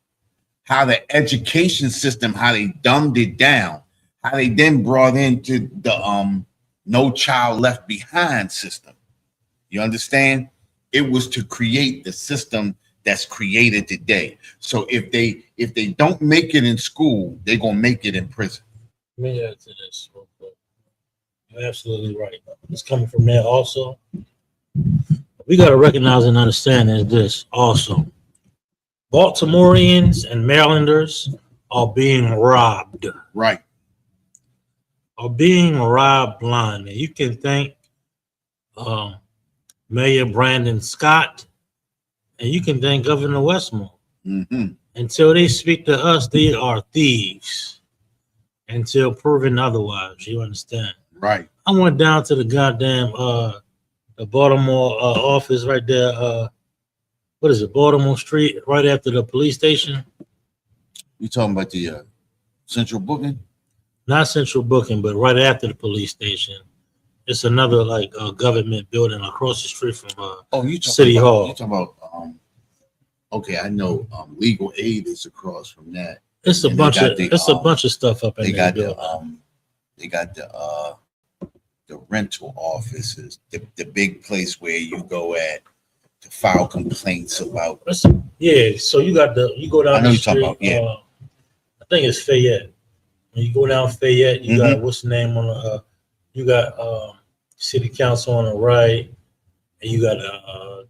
how the education system, how they dumbed it down, how they then brought into the No Child Left Behind system. You understand? It was to create the system that's created today. So if they don't make it in school, they're gonna make it in prison. Let me add to this real quick. You're absolutely right. It's coming from there also. We got to recognize and understand this also. Baltimoreans and Marylanders are being robbed. Right. Are being robbed blind. And you can thank Mayor Brandon Scott, and you can thank Governor Westmore. Mm-hmm. Until they speak to us, they are thieves. Until proven otherwise, you understand? Right. I went down to the goddamn the Baltimore office right there. What is it? Baltimore Street, right after the police station. You talking about the central booking? Not central booking, but right after the police station. It's another like government building across the street from City Hall. You talking about okay, I know legal aid is across from that. It's a bunch of stuff up in there. They got the rental offices, the big place where you go at to file complaints about. Yeah, so you go down. I know the you're street, talking about. Yeah, I think it's Fayette. When you go down Fayette, you got what's the name on the? You got city council on the right, and you got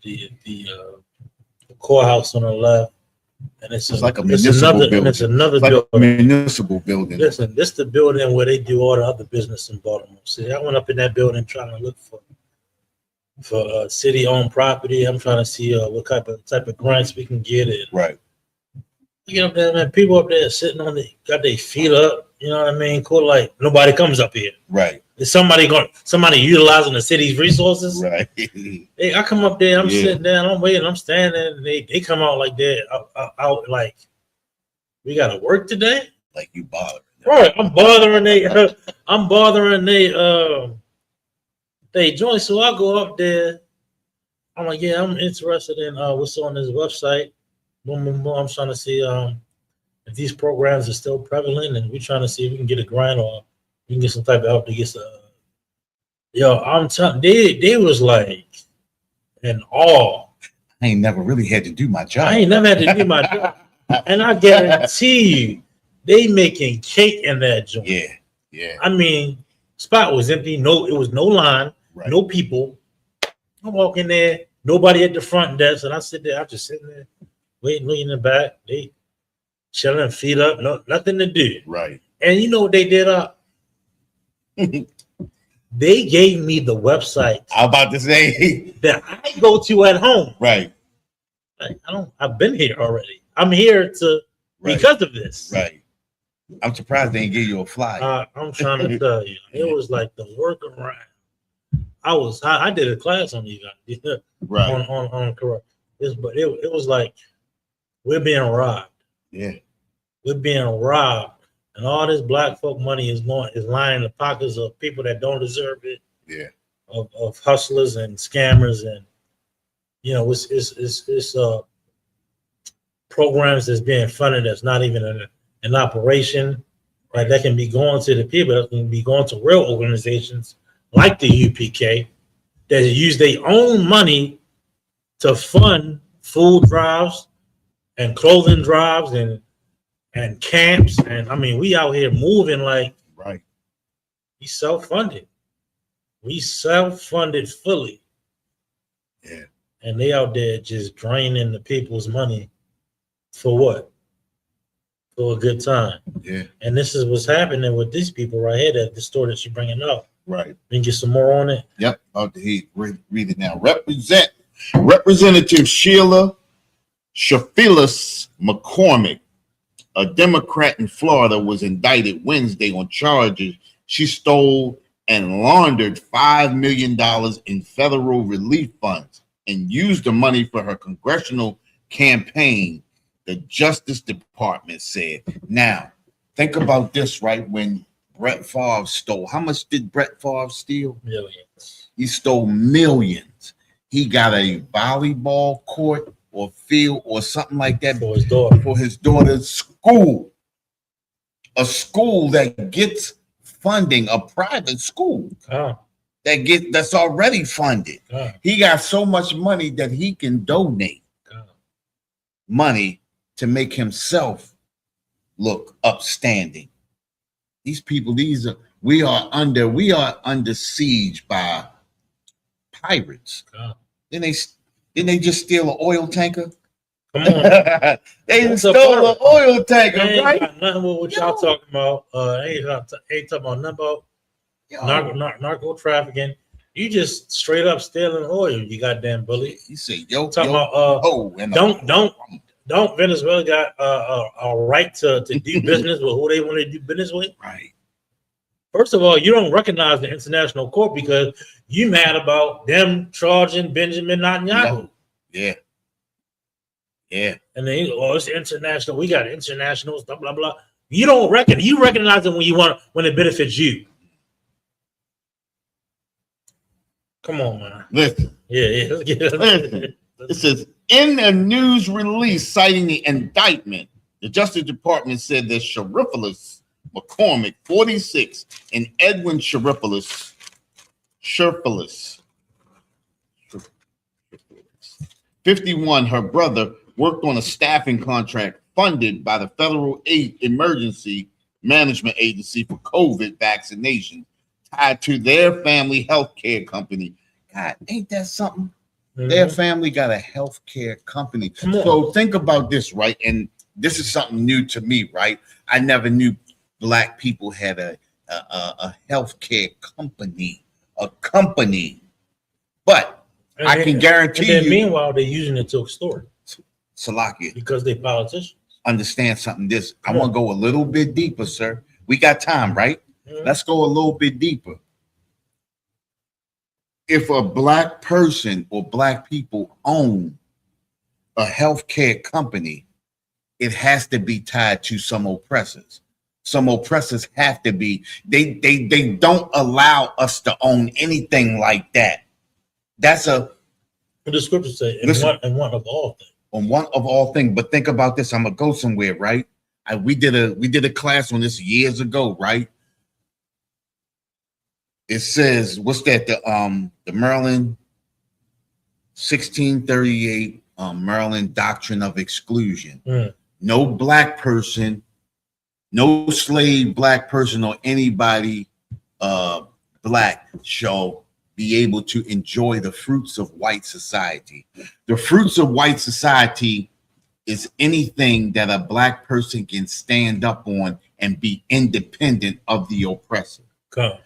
the courthouse on the left, and it's like a municipal building. It's another like building. a municipal building. Listen, this is the building where they do all the other business in Baltimore. See, I went up in that building trying to look for city-owned property. I'm trying to see what type of grants we can get it. Right. You get up there, man. People up there sitting got their feet up. You know what I mean? Cool. Like nobody comes up here. Right. Is somebody utilizing the city's resources? Right. Hey, I come up there. I'm sitting there. I'm waiting. I'm standing. And they come out like that. Out like we got to work today. Like you bothering. Right. I'm bothering they. I'm bothering they join. So I go up there. I'm like, yeah, I'm interested in what's on this website. Boom, boom, boom. I'm trying to see if these programs are still prevalent, and we're trying to see if we can get a grant or we can get some type of help to get some. Yo, I'm telling they was like in awe. I ain't never really had to do my job. I ain't never had to do my job, and I guarantee you, they making cake in that joint. Yeah, yeah. I mean, spot was empty. No, it was no line, right. No people. I walk in there, nobody at the front desk, and I sit there. I'm just sitting there, waiting, looking in the back. They chilling, feet up, nothing to do. Right. And you know what they did? They gave me the website. I'm about to say that I go to at home. Right. Like, I've been here already. I'm here because of this. Right. I'm surprised they didn't give you a flyer. I'm trying to tell you, it was like the workaround. I did a class on these guys. Right. On correct. But it was like we're being robbed. Yeah. We're being robbed. And all this black folk money is lying in the pockets of people that don't deserve it. Yeah. Of hustlers and scammers, and you know, it's programs that's being funded that's not even an operation, right? That can be going to the people, that can be going to real organizations like the UPK that use their own money to fund food drives and clothing drives and camps. And I mean, we out here moving like right. We self-funded. We self-funded fully. Yeah. And they out there just draining the people's money for what? For a good time. Yeah. And this is what's happening with these people right here, that the story that you're bringing up. Right. We can get some more on it. Yep. I'll read it now. Representative Sheila Shafilus McCormick, a Democrat in Florida, was indicted Wednesday on charges she stole and laundered $5 million in federal relief funds and used the money for her congressional campaign, the Justice Department said. Now, think about this, right? When Brett Favre stole, how much did Brett Favre steal? Millions. He stole millions. He got a volleyball court or field or something like that for his daughter. For his daughter's school. A school that gets funding, a private school that's already funded. He got so much money that he can donate money to make himself look upstanding. These people, we are under siege by pirates. Didn't they just steal an oil tanker? Come on. They stole an oil tanker, right? Got nothing with what y'all talking about. Ain't talking about nothing about narco trafficking. You just straight up stealing oil, you goddamn bully. You say, don't Venezuela got a right to do business with who they want to do business with? Right. First of all, you don't recognize the international court because you mad about them charging Benjamin Netanyahu. Yeah. Yeah. And then it's international. We got internationals, blah blah blah. You don't you recognize it when it benefits you. Come on, man. Listen. Yeah. Listen. It says, in a news release citing the indictment, the Justice Department said that Sheriffalus McCormick, 46, and Edwin Sheriffalus, 51, her brother, worked on a staffing contract funded by the Federal Emergency Management Agency for COVID vaccination tied to their family health care company. God, ain't that something? Their family got a health care company. So think about this, right? And this is something new to me, right? I never knew Black people had a health care company, But I can guarantee you. Meanwhile, they're using it to extort. Salakia. Because they politicians. Understand something. I want to go a little bit deeper, sir. We got time, right? Let's go a little bit deeper. If a Black person or Black people own a healthcare company, it has to be tied to some oppressors. Some oppressors have to be. They don't allow us to own anything like that. That's a. What the scripture say, and one of all things. On one of all things, but think about this. I'm gonna go somewhere, right? We did a class on this years ago, right? It says, what's that? The Maryland 1638 Maryland Doctrine of Exclusion. No Black person, no slave Black person, or anybody Black shall be able to enjoy the fruits of white society. The fruits of white society is anything that a Black person can stand up on and be independent of the oppressor. Okay.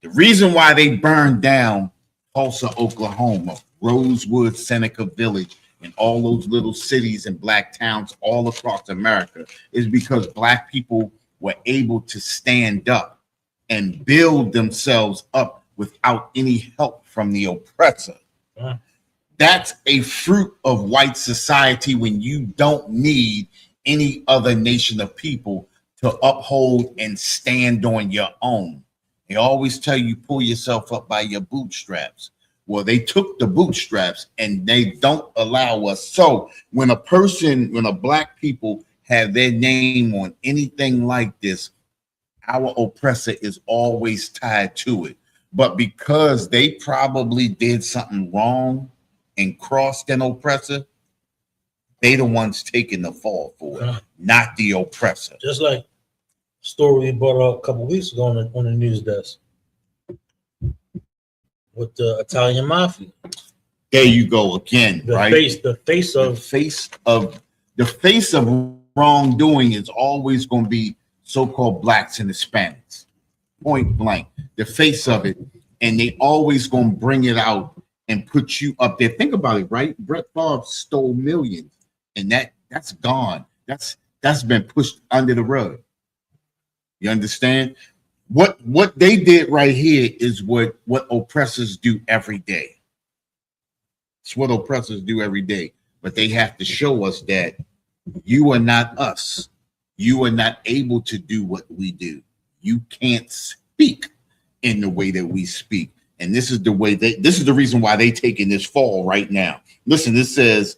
The reason why they burned down Tulsa, Oklahoma, Rosewood, Seneca Village, and all those little cities and Black towns all across America is because Black people were able to stand up and build themselves up without any help from the oppressor. That's a fruit of white society when you don't need any other nation of people to uphold and stand on your own. They always tell you pull yourself up by your bootstraps. Well, they took the bootstraps and they don't allow us. So when a Black people have their name on anything like this, our oppressor is always tied to it. But because they probably did something wrong and crossed an oppressor, they the ones taking the fall for it, not the oppressor. Just like the story we brought up a couple of weeks ago on the news desk with the Italian mafia. There you go again, right? The face of wrongdoing is always going to be so-called Blacks and Hispanics. Point blank, the face of it, and they always gonna bring it out and put you up there. Think about it, right? Brett Favre stole millions, and that's gone. That's been pushed under the rug. You understand? What they did right here is what oppressors do every day. It's what oppressors do every day, but they have to show us that you are not us. You are not able to do what we do. You can't speak in the way that we speak. And this is the reason why they taking this fall right now. Listen, it says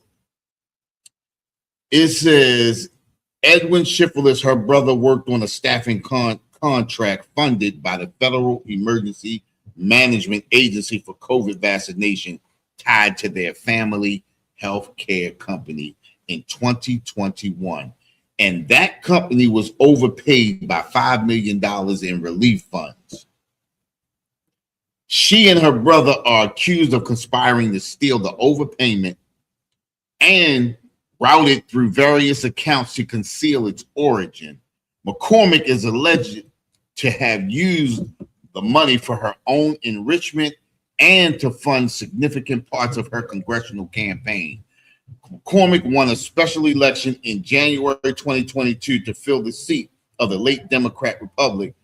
Edwin Shifless, her brother, worked on a staffing contract funded by the Federal Emergency Management Agency for COVID vaccination tied to their family health care company in 2021. And that company was overpaid by $5 million in relief funds. She and her brother are accused of conspiring to steal the overpayment and route it through various accounts to conceal its origin. McCormick is alleged to have used the money for her own enrichment and to fund significant parts of her congressional campaign. McCormick won a special election in January 2022 to fill the seat of the late Democrat Republican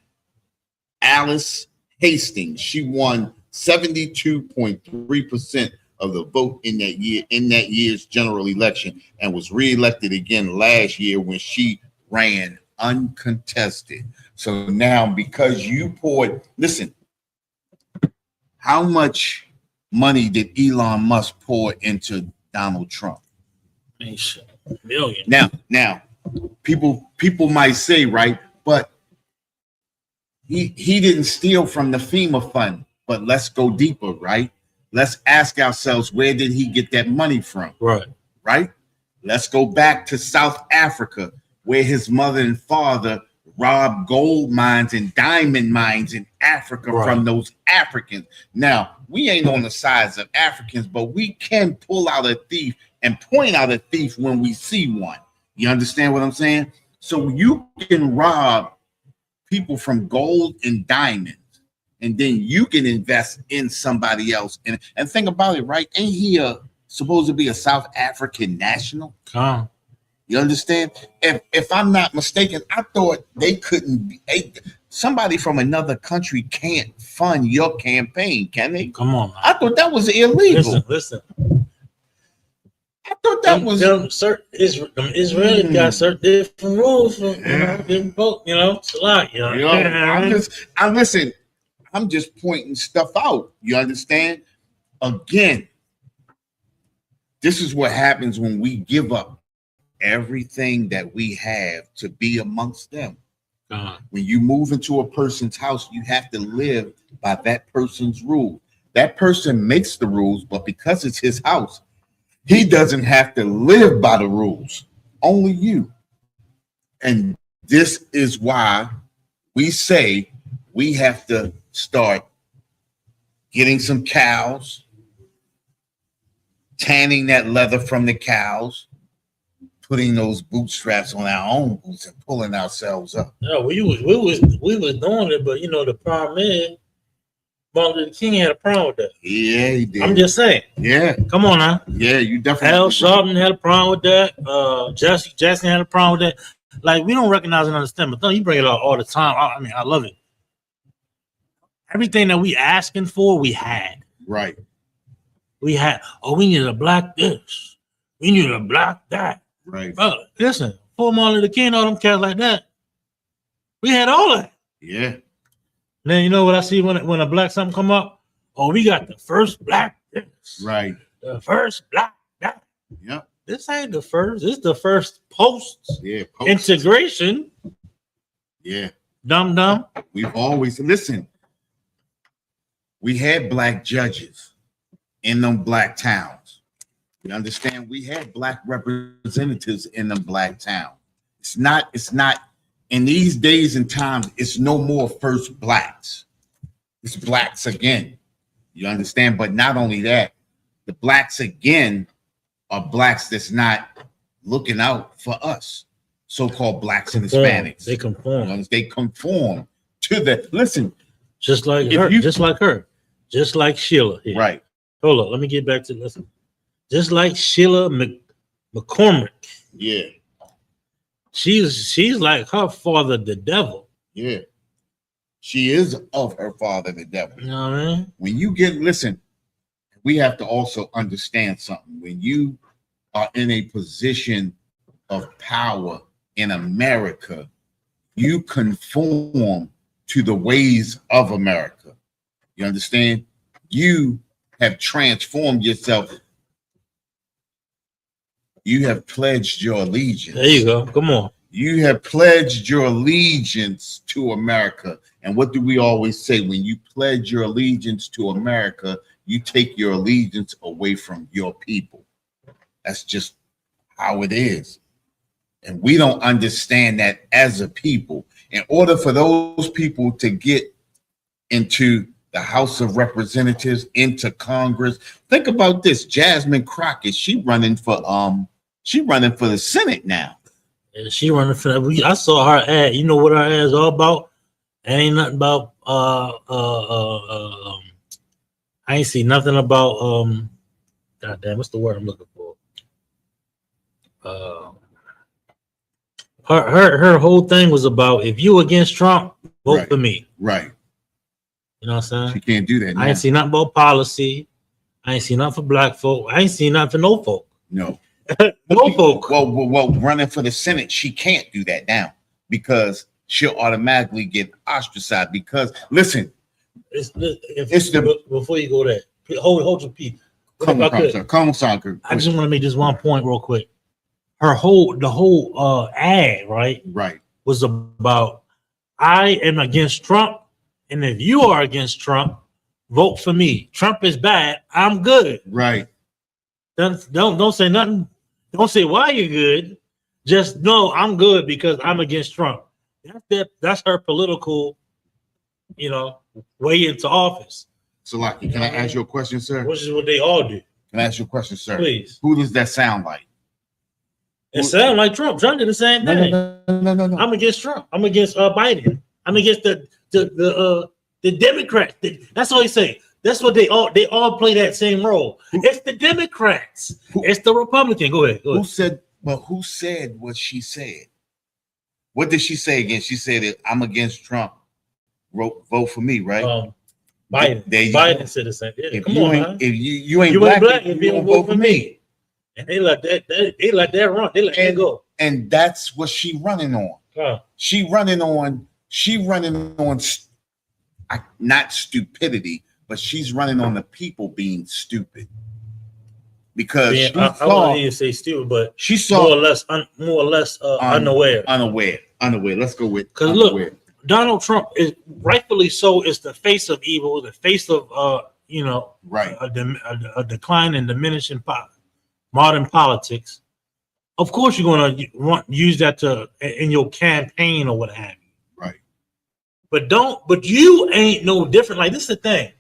Alice Hastings. She won 72.3% of the vote in that year's general election and was reelected again last year when she ran uncontested. So now, because you poured, listen, how much money did Elon Musk pour into Donald Trump? Million. Now, people might say, right, but he didn't steal from the FEMA fund. But let's go deeper, right? Let's ask ourselves, where did he get that money from? Right. Let's go back to South Africa, where his mother and father rob gold mines and diamond mines in Africa from those Africans. Now, we ain't on the sides of Africans, but we can pull out a thief and point out a thief when we see one. You understand what I'm saying? So you can rob people from gold and diamonds, and then you can invest in somebody else. And think about it, right? Ain't he supposed to be a South African national? You understand? If I'm not mistaken, I thought they couldn't be. Somebody from another country can't fund your campaign, can they? Come on, man. I thought that was illegal. Listen. I thought that was Israeli got certain different rules for different folk. It's a lot. I'm just pointing stuff out. You understand? Again, this is what happens when we give up everything that we have to be amongst them. When you move into a person's house, you have to live by that person's rules. That person makes the rules, but because it's his house, he doesn't have to live by the rules. Only you. And this is why we say we have to start getting some cows, tanning that leather from the cows, putting those bootstraps on our own boots and pulling ourselves up. Yeah, we was doing it, but the problem is Martin Luther King had a problem with that. Yeah, he did. I'm just saying. Yeah. Come on now. Yeah, you definitely. Al Sharpton had a problem with that. Jesse Jackson had a problem with that. Like, we don't recognize and understand, but you bring it out all the time. I love it. Everything that we asking for, we had. Right. We had, we need a black this. We need a black that. Right. Bro, listen, before Martin Luther King, all them cats like that, we had all that. Yeah. Then you know what I see when a black something come up? Oh, we got the first black this. Right. The first black that. Yep. This ain't the first. This is the first post integration. Yeah. Dumb. We've always listen. We had black judges in them black towns. You understand? We had black representatives in them black towns. It's not in these days and times, it's no more first blacks. It's blacks again. You understand? But not only that, the blacks again are blacks that's not looking out for us. So-called blacks and Hispanics. They conform. They conform to the listen. Just like her. Just like Sheila. Here. Right. Hold up. Let me get back to listen. Just like Sheila McCormick. Yeah. She's like her father, the devil. Yeah. She is of her father, the devil. You know what I mean? When you listen, we have to also understand something. When you are in a position of power in America, you conform to the ways of America. You understand? You have transformed yourself. You have pledged your allegiance. There you go. Come on. You have pledged your allegiance to America. And what do we always say? When you pledge your allegiance to America, you take your allegiance away from your people. That's just how it is. And we don't understand that as a people. In order for those people to get into the House of Representatives, into Congress, think about this. Jasmine Crockett, she running for the Senate now. And she running for that. I saw her ad. You know what her ad is all about? It ain't nothing about I ain't see nothing about God damn, what's the word I'm looking for? Her whole thing was about, if you against Trump, vote for me. Right. You know what I'm saying? She can't do that now. I ain't see nothing about policy. I ain't see nothing for black folk. I ain't see nothing for no folk. No. No folk. Well, running for the Senate, she can't do that now because she'll automatically get ostracized. Because listen, before you go there, hold your peace. Come on, I just want to make this one point real quick. The whole ad, right, was about, I am against Trump, and if you are against Trump, vote for me. Trump is bad. I'm good. Right. Don't say nothing. Don't say why you're good. Just know I'm good because I'm against Trump. That's her political, way into office. So, Lucky, can I ask you a question, sir? Which is what they all do. Can I ask you a question, sir? Please. Who does that sound like? It sounds like Trump. Trump did the same thing. No. I'm against Trump. I'm against Biden. I'm against the Democrats. That's all he say. That's what they all play that same role. It's the Democrats. It's the Republican. Go ahead. Who said what she said? What did she say again? She said that I'm against Trump. Vote for me, right? Biden. Biden said the same. Yeah, come on, man. If you ain't black, if you don't vote for me. And they let that run. They let that go. And that's what she running on. She running on not stupidity, but she's running on the people being stupid. Because I wouldn't even say stupid, but she saw more or less unaware. Unaware. Let's go with because look, Donald Trump is rightfully so is the face of evil, the face of right, a decline and diminishing modern politics. Of course, you're going to use that in your campaign or what have you. Right. But you ain't no different. Like, this is the thing.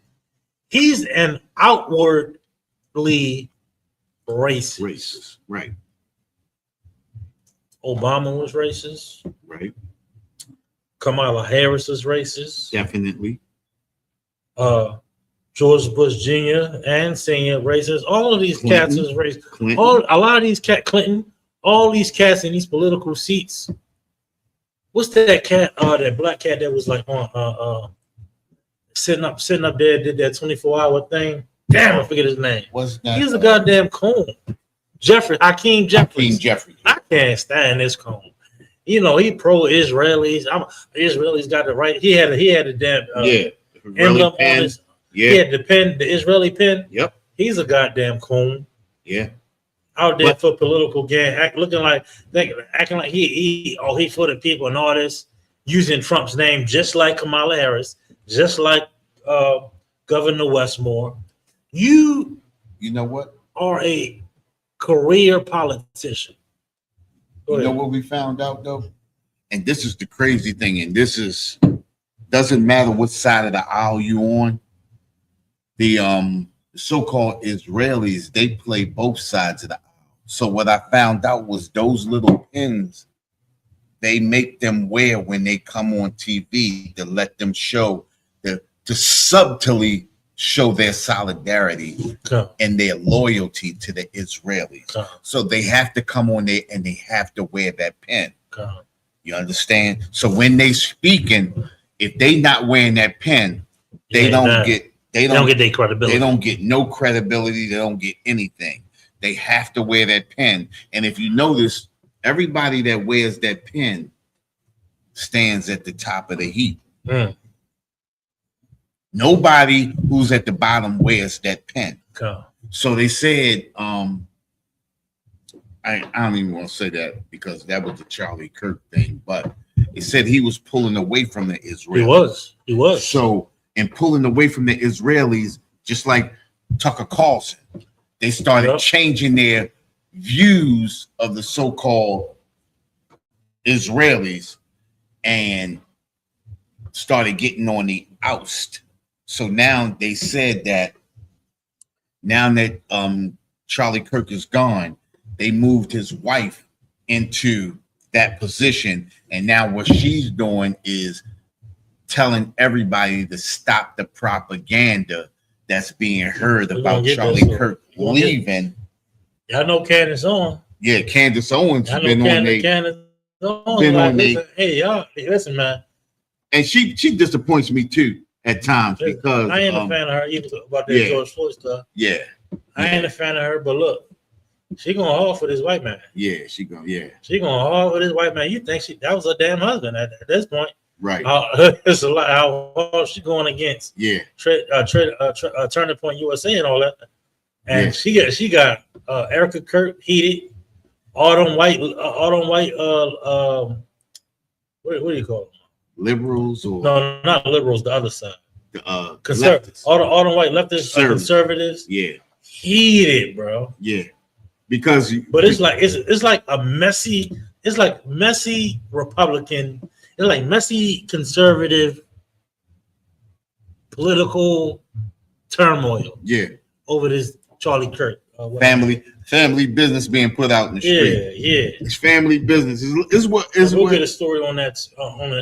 He's an outwardly racist. Right. Obama was racist. Right. Kamala Harris is racist. Definitely. George Bush Jr. and Senior racist. All of these cats is racist. A lot of these Clinton, all these cats in these political seats. What's that cat? That black cat that was like on sitting up there, did that 24-hour thing. Damn, I forget his name. What's that? He's a goddamn coon. Hakeem Jeffries. I can't stand this coon. He pro-Israelis. Israelis got the right. He had a damn emblem on his. Yeah, he had the Israeli pen. Yep. He's a goddamn coon. Yeah. Out there for political gain, acting like he for the people and all this, using Trump's name just like Kamala Harris, just like Governor Westmore. You know what? Are a career politician. You know what we found out though? And this is the crazy thing, and doesn't matter what side of the aisle you on. The so-called Israelis, they play both sides of the aisle. So what I found out was those little pins, they make them wear when they come on TV to let them show to subtly show their solidarity and their loyalty to the Israelis. So they have to come on there and they have to wear that pin. You understand? So when they speaking, if they not wearing that pin, they don't get their credibility. They don't get no credibility. They don't get anything. They have to wear that pin. And if you notice, everybody that wears that pin stands at the top of the heap. Nobody who's at the bottom wears that pin. So they said, I don't even want to say that because that was the Charlie Kirk thing, but he said he was pulling away from the Israelis. He was. So in pulling away from the Israelis, just like Tucker Carlson, they started changing their views of the so-called Israelis and started getting on the oust. So now they said that now that Charlie Kirk is gone, they moved his wife into that position. And now what she's doing is telling everybody to stop the propaganda that's being heard about Charlie Kirk leaving. Y'all know Candace Owens. Yeah, Candace Owens has been on hey, y'all, listen, man. And she disappoints me too at times because I ain't a fan of her even about that George Floyd stuff. Yeah. I ain't a fan of her, but look, she gonna haul for this white man. Yeah, she gonna haul for this white man. You think that was her damn husband at this point? Right. It's a lot how she going against. Yeah. Turning Point USA and all that. And she got Erica Kirk heated, all them white what do you call them? Liberals or no, not liberals, the other side. Conservatives. All the white leftists, conservatives. Yeah. Heated, bro. Yeah. Because it's like a messy Republican It's like messy conservative political turmoil. Yeah. Over this Charlie Kirk. Family business being put out in the street. Yeah. It's family business. We'll get a story on that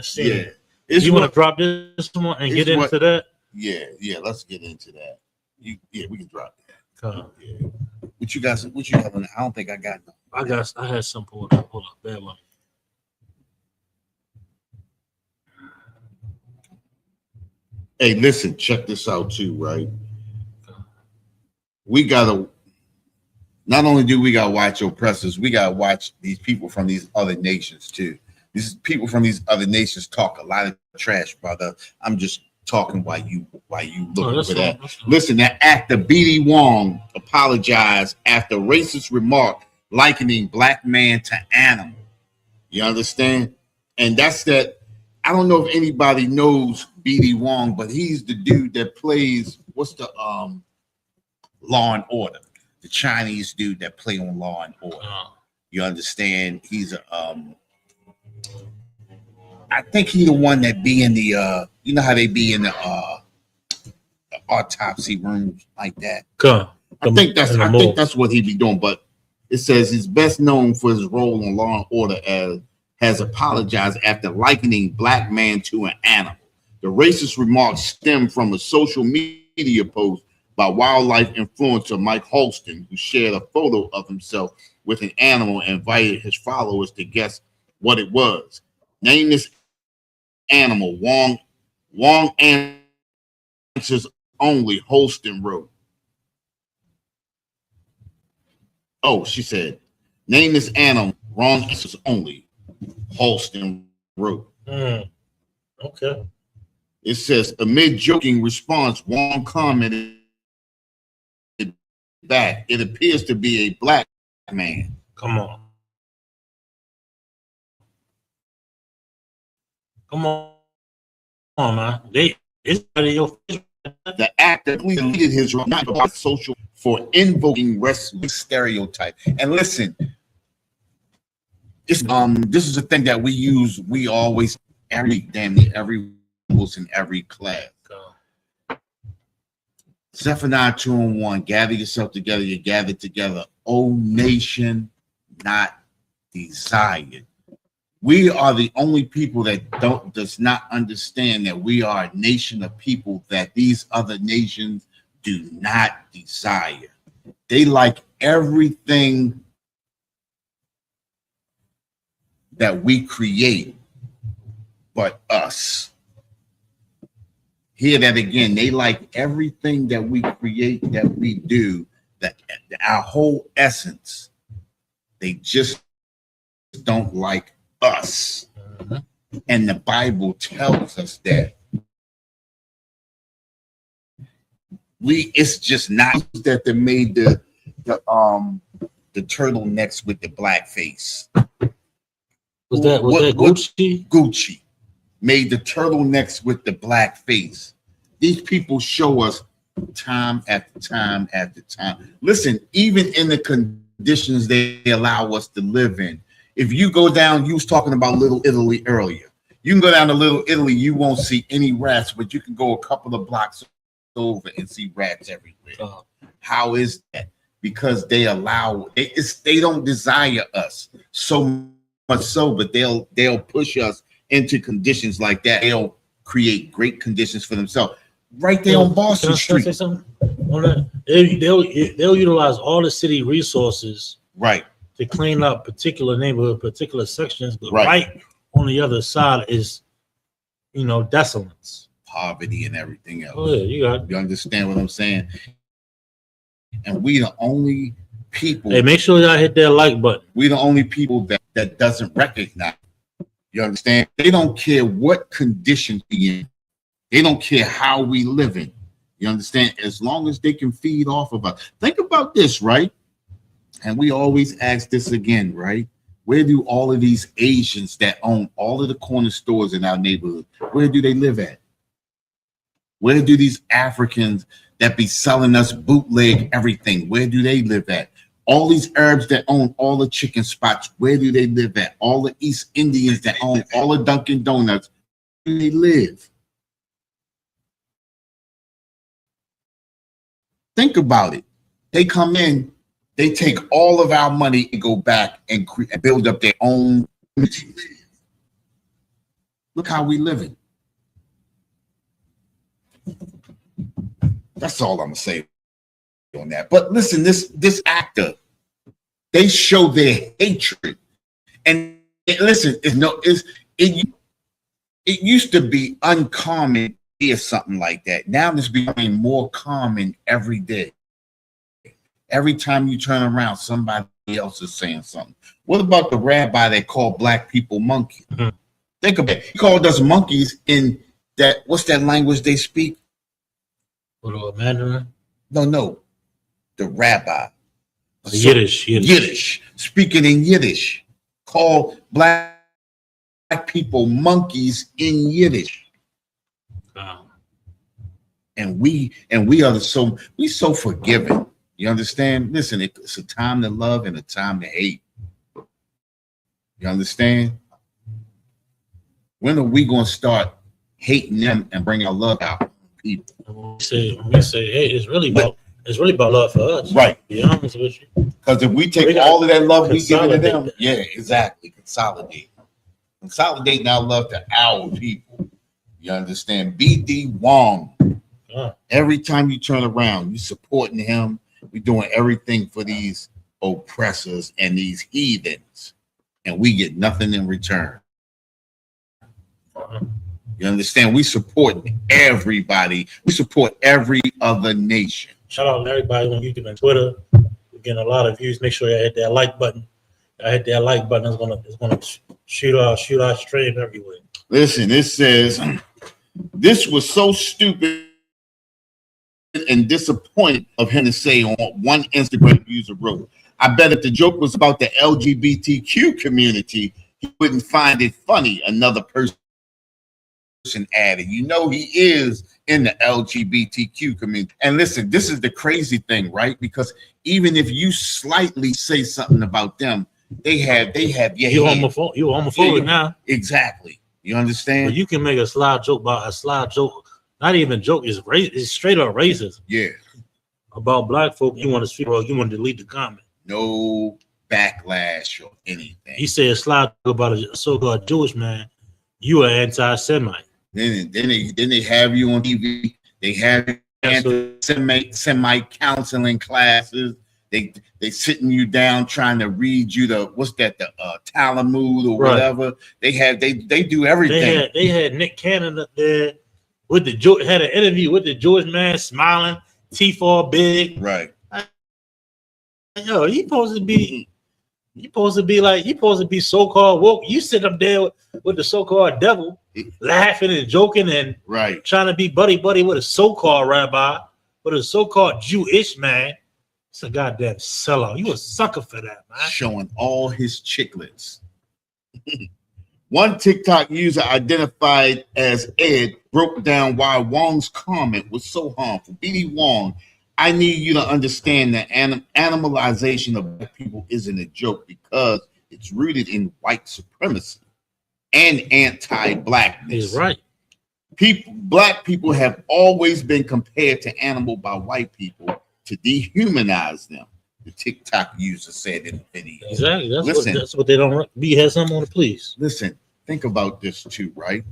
scene. Yeah. You want to drop this one and get into that? Yeah. Let's get into that. We can drop that. Yeah. What you got on that? I don't think I got no. I had some pulled up. Hold up, bad one. Hey, listen, check this out too, right? We gotta not only do we gotta watch oppressors, we gotta watch these people from these other nations too. These people from these other nations talk a lot of trash, brother. I'm just talking while you looking for that. Listen, that actor B.D. Wong apologized after racist remark likening black man to animal. You understand? And that's that. I don't know if anybody knows B.D. Wong, but he's the dude that plays what's the Law and Order, the Chinese dude that play on Law and Order. You understand? He's a I think he's the one that be in the you know how they be in the autopsy rooms like that. I think that's what he be doing. But it says he's best known for his role on Law and Order as has apologized after likening black man to an animal. The racist remarks stem from a social media post by wildlife influencer Mike Holston, who shared a photo of himself with an animal and invited his followers to guess what it was. Name this animal. Wong answers only, Holston wrote. Oh, she said, name this animal. Wrong answers only, Holston wrote. Okay. It says, amid joking response, Wong commented back, it appears to be a black man. Come on, man. The actor deleted his remark about social for invoking race stereotype. And listen, this is a thing that we use. We always every was in every class. Zephaniah 2:1, gather yourself together, you gather together, O nation not desired. We are the only people that does not understand that we are a nation of people that these other nations do not desire. They like everything that we create but us. Hear that again. They like everything that we create, that we do, that our whole essence. They just don't like us. And the Bible tells us that it's just not that they made the turtlenecks with the black face. Was that Gucci? Gucci made the turtlenecks with the black face. These people show us time after time after time. Listen, even in the conditions they allow us to live in. If you go down, you was talking about Little Italy earlier. You can go down to Little Italy, you won't see any rats, but you can go a couple of blocks over and see rats everywhere. How is that? Because they don't desire us so much so, but they'll push us into conditions like that. They'll create great conditions for themselves. Right there on Boston Street. Can I say something on that? They'll utilize all the city resources, right, to clean up particular neighborhood, particular sections, but right on the other side is, desolence, poverty, and everything else. Oh yeah, you understand what I'm saying? And we the only people. Hey, make sure y'all hit that like button. We the only people that doesn't recognize. You understand? They don't care what condition we in. They don't care how we live in. You understand? As long as they can feed off of us. Think about this, right? And we always ask this again, right? Where do all of these Asians that own all of the corner stores in our neighborhood, where do they live at? Where do these Africans that be selling us bootleg everything, where do they live at? All these Arabs that own all the chicken spots, where do they live at? All the East Indians that own all the Dunkin' Donuts, where do they live? Think about it. They come in, they take all of our money and go back and build up their own. Look how we living. That's all I'm gonna say on that. But listen, this actor, they show their hatred, and listen, it used to be uncommon to hear something like that. Now it's becoming more common every day. Every time you turn around, somebody else is saying something. What about the rabbi that called black people monkeys? Mm-hmm. Think about it. He called us monkeys in that. What's that language they speak? Mandarin? No. The rabbi. Yiddish. Speaking in Yiddish. Called black people monkeys in Yiddish. Wow. And we are so forgiving. You understand? Listen, it's a time to love and a time to hate. You understand? When are we going to start hating them and bring our love out to people? When we say, hey, it's really about love for us. Right. To be honest with you. Because if we take all of that love we give to them, yeah, exactly. Consolidate our love to our people. You understand? B.D. Wong. Every time you turn around, you supporting him. We're doing everything for these oppressors and these heathens, and we get nothing in return. You understand? We support everybody. We support every other nation. Shout out to everybody on YouTube and Twitter. We're getting a lot of views. Make sure you hit that like button. It's gonna shoot our stream everywhere. Listen, it says this was so stupid and disappointed of him to say on one Instagram user wrote, I bet if the joke was about the LGBTQ community, he wouldn't find it funny. Another person added, you know, he is in the LGBTQ community. And listen, this is the crazy thing, right? Because even if you slightly say something about them, they have you homophobic now. Exactly. You understand? But you can make a sly joke about a sly joke. Not even joke, it's straight up racist. Yeah. About black folk, you want to speak, or you want to delete the comment. No backlash or anything. He said sly about a so-called Jewish man, you are anti-Semite. Then they have you on TV. They have anti-Semite counseling classes. They sitting you down trying to read you the Talmud or whatever. They do everything. They had Nick Cannon up there had an interview with the Jewish man, smiling, teeth all big. Right. Yo, you supposed to be so-called woke. You sit up there with the so-called devil, laughing and joking and trying to be buddy with a so-called rabbi, with a so-called Jewish man. It's a goddamn sellout. You a sucker for that, man. Showing all his chiclets. One TikTok user identified as Ed broke down why Wong's comment was so harmful. B.D. Wong, I need you to understand that animalization of black people isn't a joke because it's rooted in white supremacy and anti-blackness. He's right. Black people have always been compared to animal by white people to dehumanize them. The TikTok user said in the video. Exactly. That's what they don't. B has something on it, please. Listen, think about this too, right?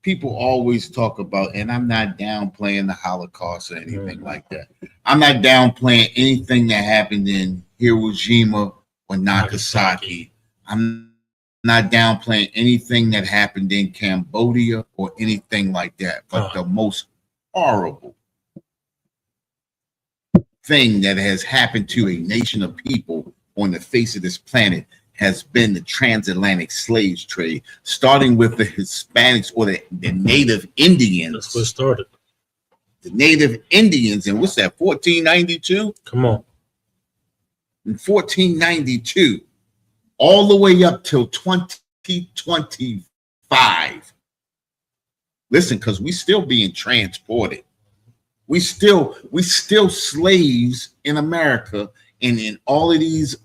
People always talk about, and I'm not downplaying the Holocaust or anything like that. I'm not downplaying anything that happened in Hiroshima or Nagasaki. I'm not downplaying anything that happened in Cambodia or anything like that. But the most horrible thing that has happened to a nation of people on the face of this planet has been the transatlantic slave trade, starting with the Hispanics or the native Indians. That's what started. The native Indians, and what's that, 1492? Come on. In 1492, all the way up till 2025. Listen, because we still being transported. We still slaves in America and in all of these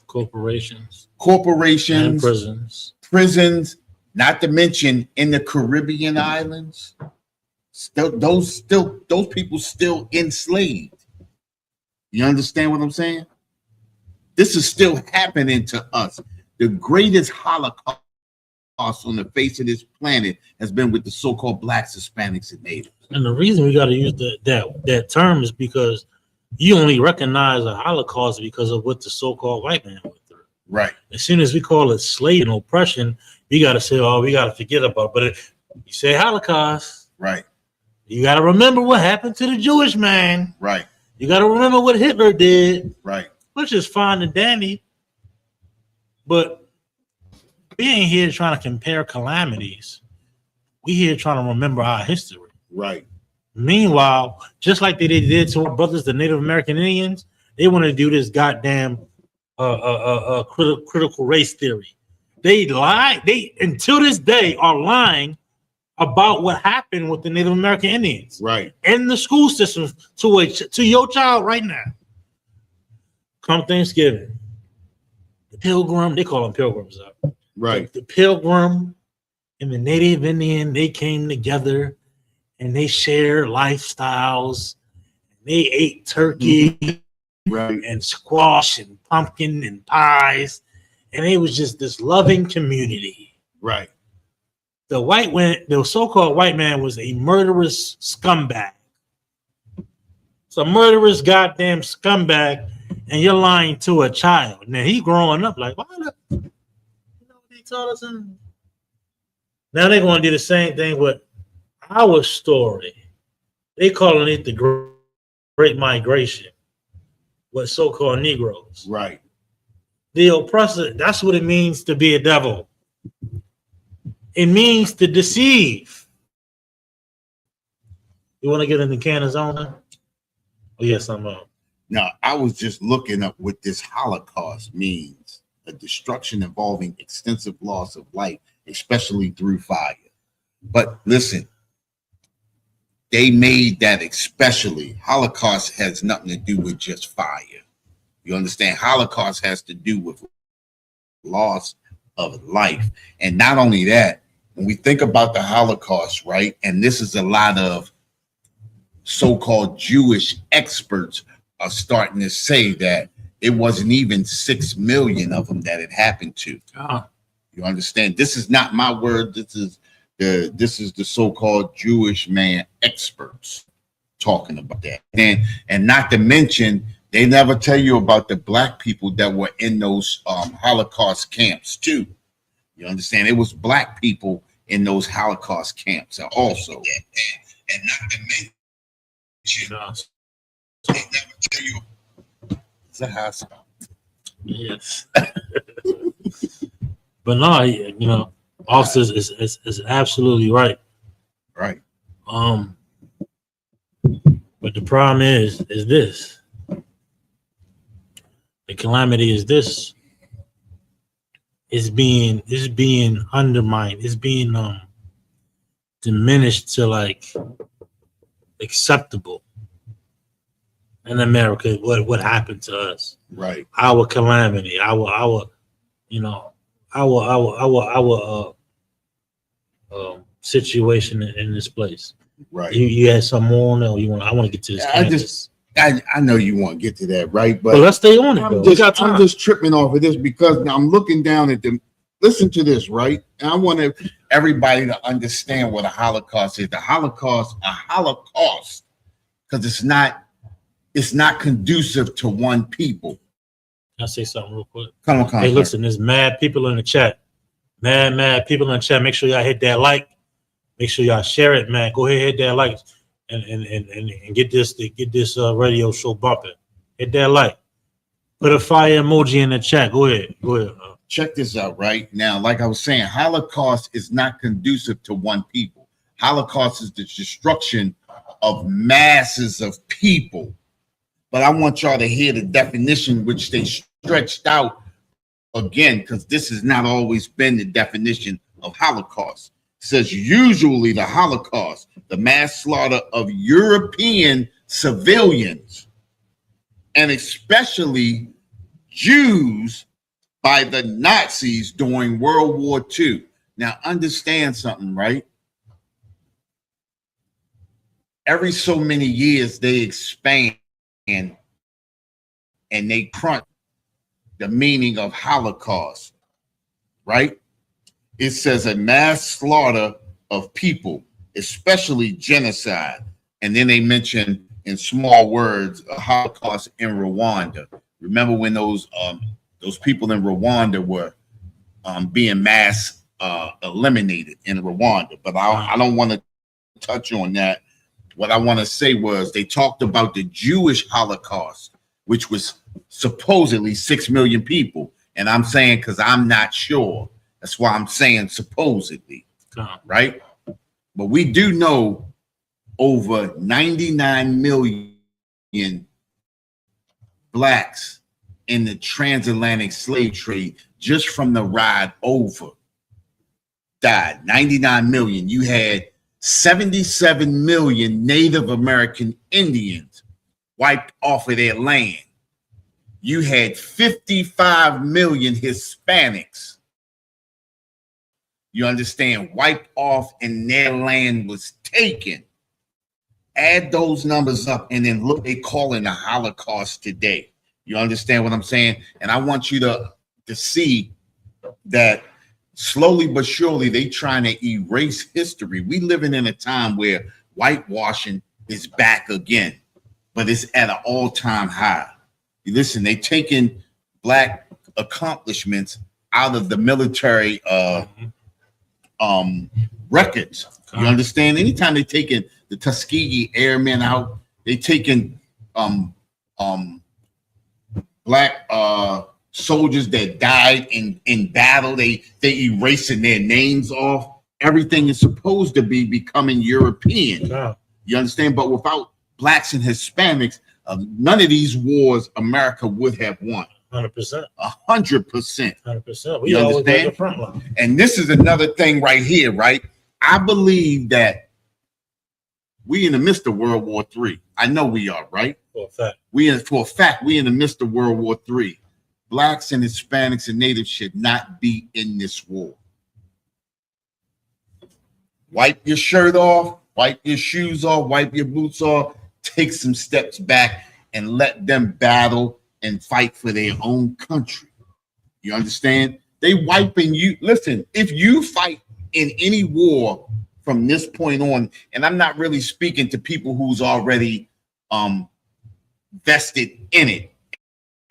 corporations and prisons, not to mention in the Caribbean islands, those people still enslaved. You understand what I'm saying? This is still happening to us. The greatest Holocaust on the face of this planet has been with the so-called blacks, Hispanics, and natives. And the reason we got to use that term is because you only recognize a Holocaust because of what the so-called white man went through. Right. As soon as we call it slave and oppression, we got to say, oh, we got to forget about it. But if you say Holocaust, right, you got to remember what happened to the Jewish man. Right. You got to remember what Hitler did. Right. Which is fine and dandy. But we ain't here trying to compare calamities. We here trying to remember our history. Right. Meanwhile, just like they did to our brothers, the Native American Indians, they want to do this goddamn critical race theory. They lie. They until this day are lying about what happened with the Native American Indians. Right. In the school system to your child right now. Come Thanksgiving, the Pilgrim, they call them pilgrims up. Right. The Pilgrim and the Native Indian, they came together and they shared lifestyles. They ate turkey, right, and squash and pumpkin and pies. And it was just this loving community. Right. The so-called white man was a murderous scumbag. It's a murderous goddamn scumbag. And you're lying to a child. Now he growing up like, why the, you know what they taught us? Now they're going to do the same thing with our story. They calling it the Great Migration with so-called Negroes. Right. The oppressor, that's what it means to be a devil. It means to deceive. You want to get in the can of zone? Oh, yes, I'm on. Now, I was just looking up what this Holocaust means, a destruction involving extensive loss of life, especially through fire. But listen, they made that especially. Holocaust has nothing to do with just fire. You understand? Holocaust has to do with loss of life. And not only that, when we think about the Holocaust, right, and this is a lot of so-called Jewish experts are starting to say that it wasn't even 6 million of them that it happened to. You understand? This is not my word. This is the so-called Jewish man experts talking about that. And not to mention, they never tell you about the black people that were in those Holocaust camps too. You understand? It was black people in those Holocaust camps also. And not to mention, they never tell you it's a hospital. Yes. But no, you know, officers is absolutely right. Right. But the problem is this. The calamity is this. It's being undermined. It's being diminished to like acceptable in America. What happened to us? Right. Our calamity. Our situation in this place. Right. You had some more on there. I want to get to this. I know you want to get to that, right? But let's stay on it. I'm just tripping off of this because I'm looking down at them. Listen to this, right? And I want everybody to understand what a Holocaust is. A Holocaust, because it's not conducive to one people. Can I say something real quick? Come on. Hey, listen, there's mad people in the chat. Mad people in the chat. Make sure y'all hit that like. Make sure y'all share it, man. Go ahead, hit that like, and get this radio show bumping. Hit that like. Put a fire emoji in the chat. Go ahead. Check this out, right? Now, like I was saying, Holocaust is not conducive to one people. Holocaust is the destruction of masses of people. But I want y'all to hear the definition which they stretched out again, because this has not always been the definition of Holocaust. It says usually the Holocaust, the mass slaughter of European civilians, and especially Jews by the Nazis during World War II. Now, understand something, right? Every so many years, they expand and they crunch the meaning of Holocaust, right? It says a mass slaughter of people, especially genocide. And then they mention in small words a Holocaust in Rwanda. Remember when those people in Rwanda were being mass eliminated in Rwanda? But I don't want to touch on that. What I want to say was they talked about the Jewish Holocaust, which was supposedly 6 million people. And I'm saying because I'm not sure. That's why I'm saying supposedly, right? But we do know over 99 million blacks in the transatlantic slave trade just from the ride over died. 99 million. You had 77 million Native American Indians wiped off of their land. You had 55 million Hispanics, you understand, wiped off and their land was taken. Add those numbers up and then look, they call it a Holocaust today. You understand what I'm saying? And I want you to see that slowly but surely they trying to erase history. We living in a time where whitewashing is back again, but it's at an all-time high. Listen, they taking black accomplishments out of the military records. You understand? Anytime they taking the Tuskegee Airmen out, they taking black soldiers that died in battle. They erasing their names off. Everything is supposed to be becoming European. Wow. You understand? But without blacks and Hispanics, none of these wars America would have won. 100%. 100%. 100%. We always at the front line. And this is another thing right here, right? I believe that we in the midst of World War III. I know we are, right? For a fact. We in the midst of World War III. Blacks and Hispanics and natives should not be in this war. Wipe your shirt off, wipe your shoes off, wipe your boots off, take some steps back and let them battle and fight for their own country. You understand? They wiping you. Listen, if you fight in any war from this point on, and I'm not really speaking to people who's already vested in it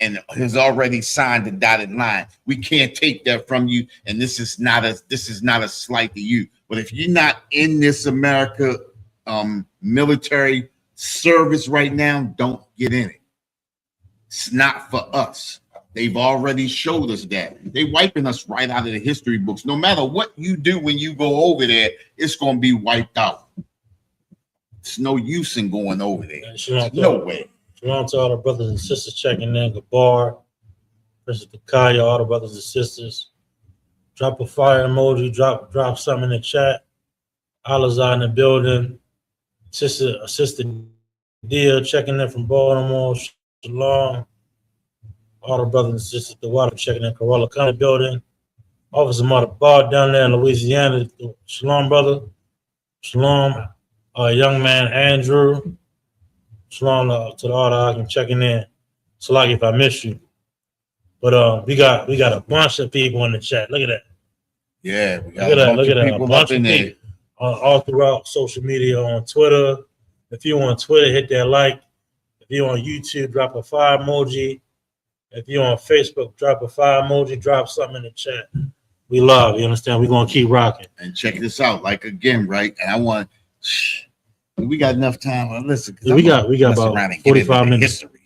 and has already signed the dotted line. We can't take that from you, and this is not a slight to you. But if you're not in this America military service right now, don't get in it. It's not for us. They've already showed us that. They wiping us right out of the history books. No matter what you do when you go over there, it's going to be wiped out. It's no use in going over there. No way. Shalom to all the brothers and sisters checking in. Gabar, Princess Takaya, all the brothers and sisters. Drop a fire emoji. Drop something in the chat. Allah's in the building. Sister Dia checking in from Baltimore. Shalom. All the brothers and sisters, the water checking in Corolla County building. Officer Marta Bar down there in Louisiana. Shalom, brother. Shalom. Young man Andrew. Shalom to the order. I can checking in. Salaki if I miss you. But we got a bunch of people in the chat. Look at that. Yeah, we got a bunch of people up in there. All throughout social media, on Twitter. If you're on Twitter, hit that like. If you're on YouTube, drop a fire emoji. If you're on Facebook, drop a fire emoji, drop something in the chat. We love, you understand? We're going to keep rocking. And check this out, like again, right? And we got enough time. Listen, yeah, we got about 45 minutes. History.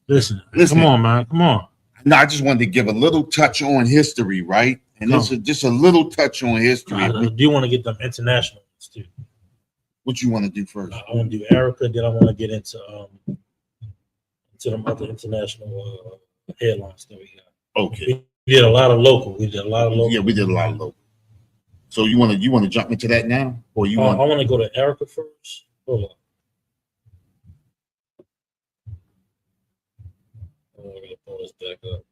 Listen, come on, man. Come on. No, I just wanted to give a little touch on history, right? And this is just a little touch on history. I do want to get them international ones, too. What you want to do first? I want to do Erica, then I want to get into them other international headlines that we got. Okay. We did a lot of local. Yeah, we did a lot of local. So you want to jump into that now, or you want? I want to go to Erica first. Hold on. pull this back up.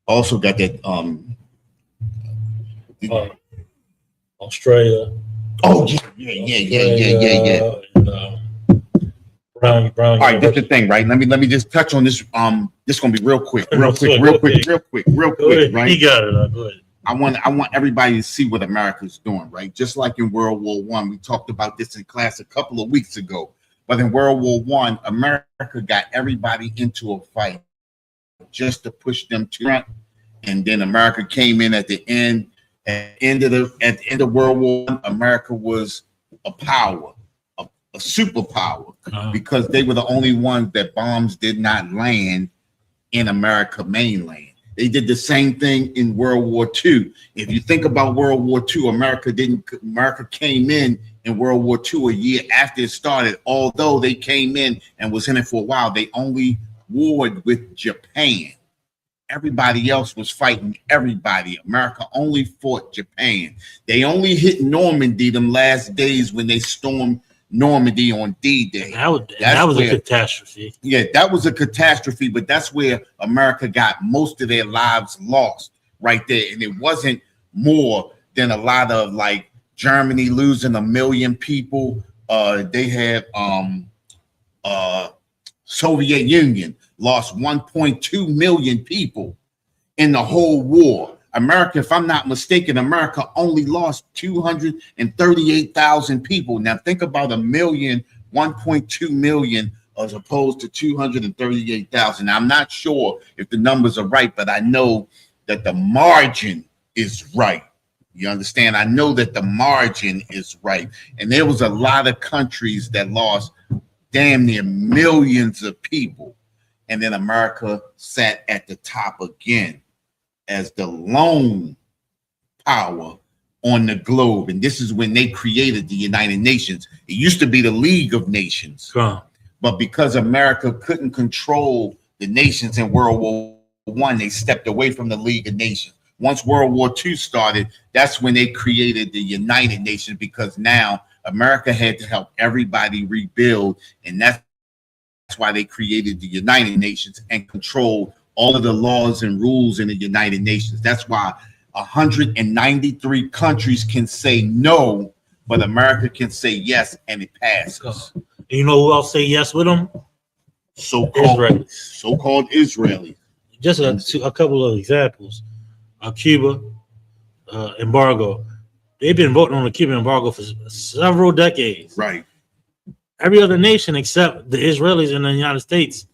Also got that Australia. Oh yeah. Brown. All right, that's the thing, right? Let me just touch on this. This is gonna be real quick, right? He got it. Go ahead. I want everybody to see what America's doing, right? Just like in World War I, we talked about this in class a couple of weeks ago. But in World War I, America got everybody into a fight just to push them to front, and then America came in at the end. At the end of World War I, America was a power, a superpower, because they were the only ones that bombs did not land in America mainland. They did the same thing in World War II. If you think about World War II, America came in World War II a year after it started. Although they came in and was in it for a while, they only warred with Japan. Everybody else was fighting everybody. America only fought Japan. They only hit Normandy them last days when they stormed Normandy on D-Day. That was a catastrophe. Yeah, that was a catastrophe, but that's where America got most of their lives lost right there. And it wasn't more than a lot of like Germany losing 1 million people. They had Soviet Union lost 1.2 million people in the whole war. America, if I'm not mistaken, America only lost 238,000 people. Now think about 1.2 million as opposed to 238,000. I'm not sure if the numbers are right, but I know that the margin is right. You understand? I know that the margin is right. And there was a lot of countries that lost damn near millions of people. And then America sat at the top again as the lone power on the globe. And this is when they created the United Nations. It used to be the League of Nations. But because America couldn't control the nations in World War I, they stepped away from the League of Nations. Once World War II started, that's when they created the United Nations, because now America had to help everybody rebuild. And that's why they created the United Nations and controlled all of the laws and rules in the United Nations. That's why 193 countries can say no, but America can say yes, and it passes. You know who else say yes with them? So-called Israelis. Just a couple of examples. Cuba embargo. They've been voting on the Cuban embargo for several decades. Right. Every other nation except the Israelis and the United States,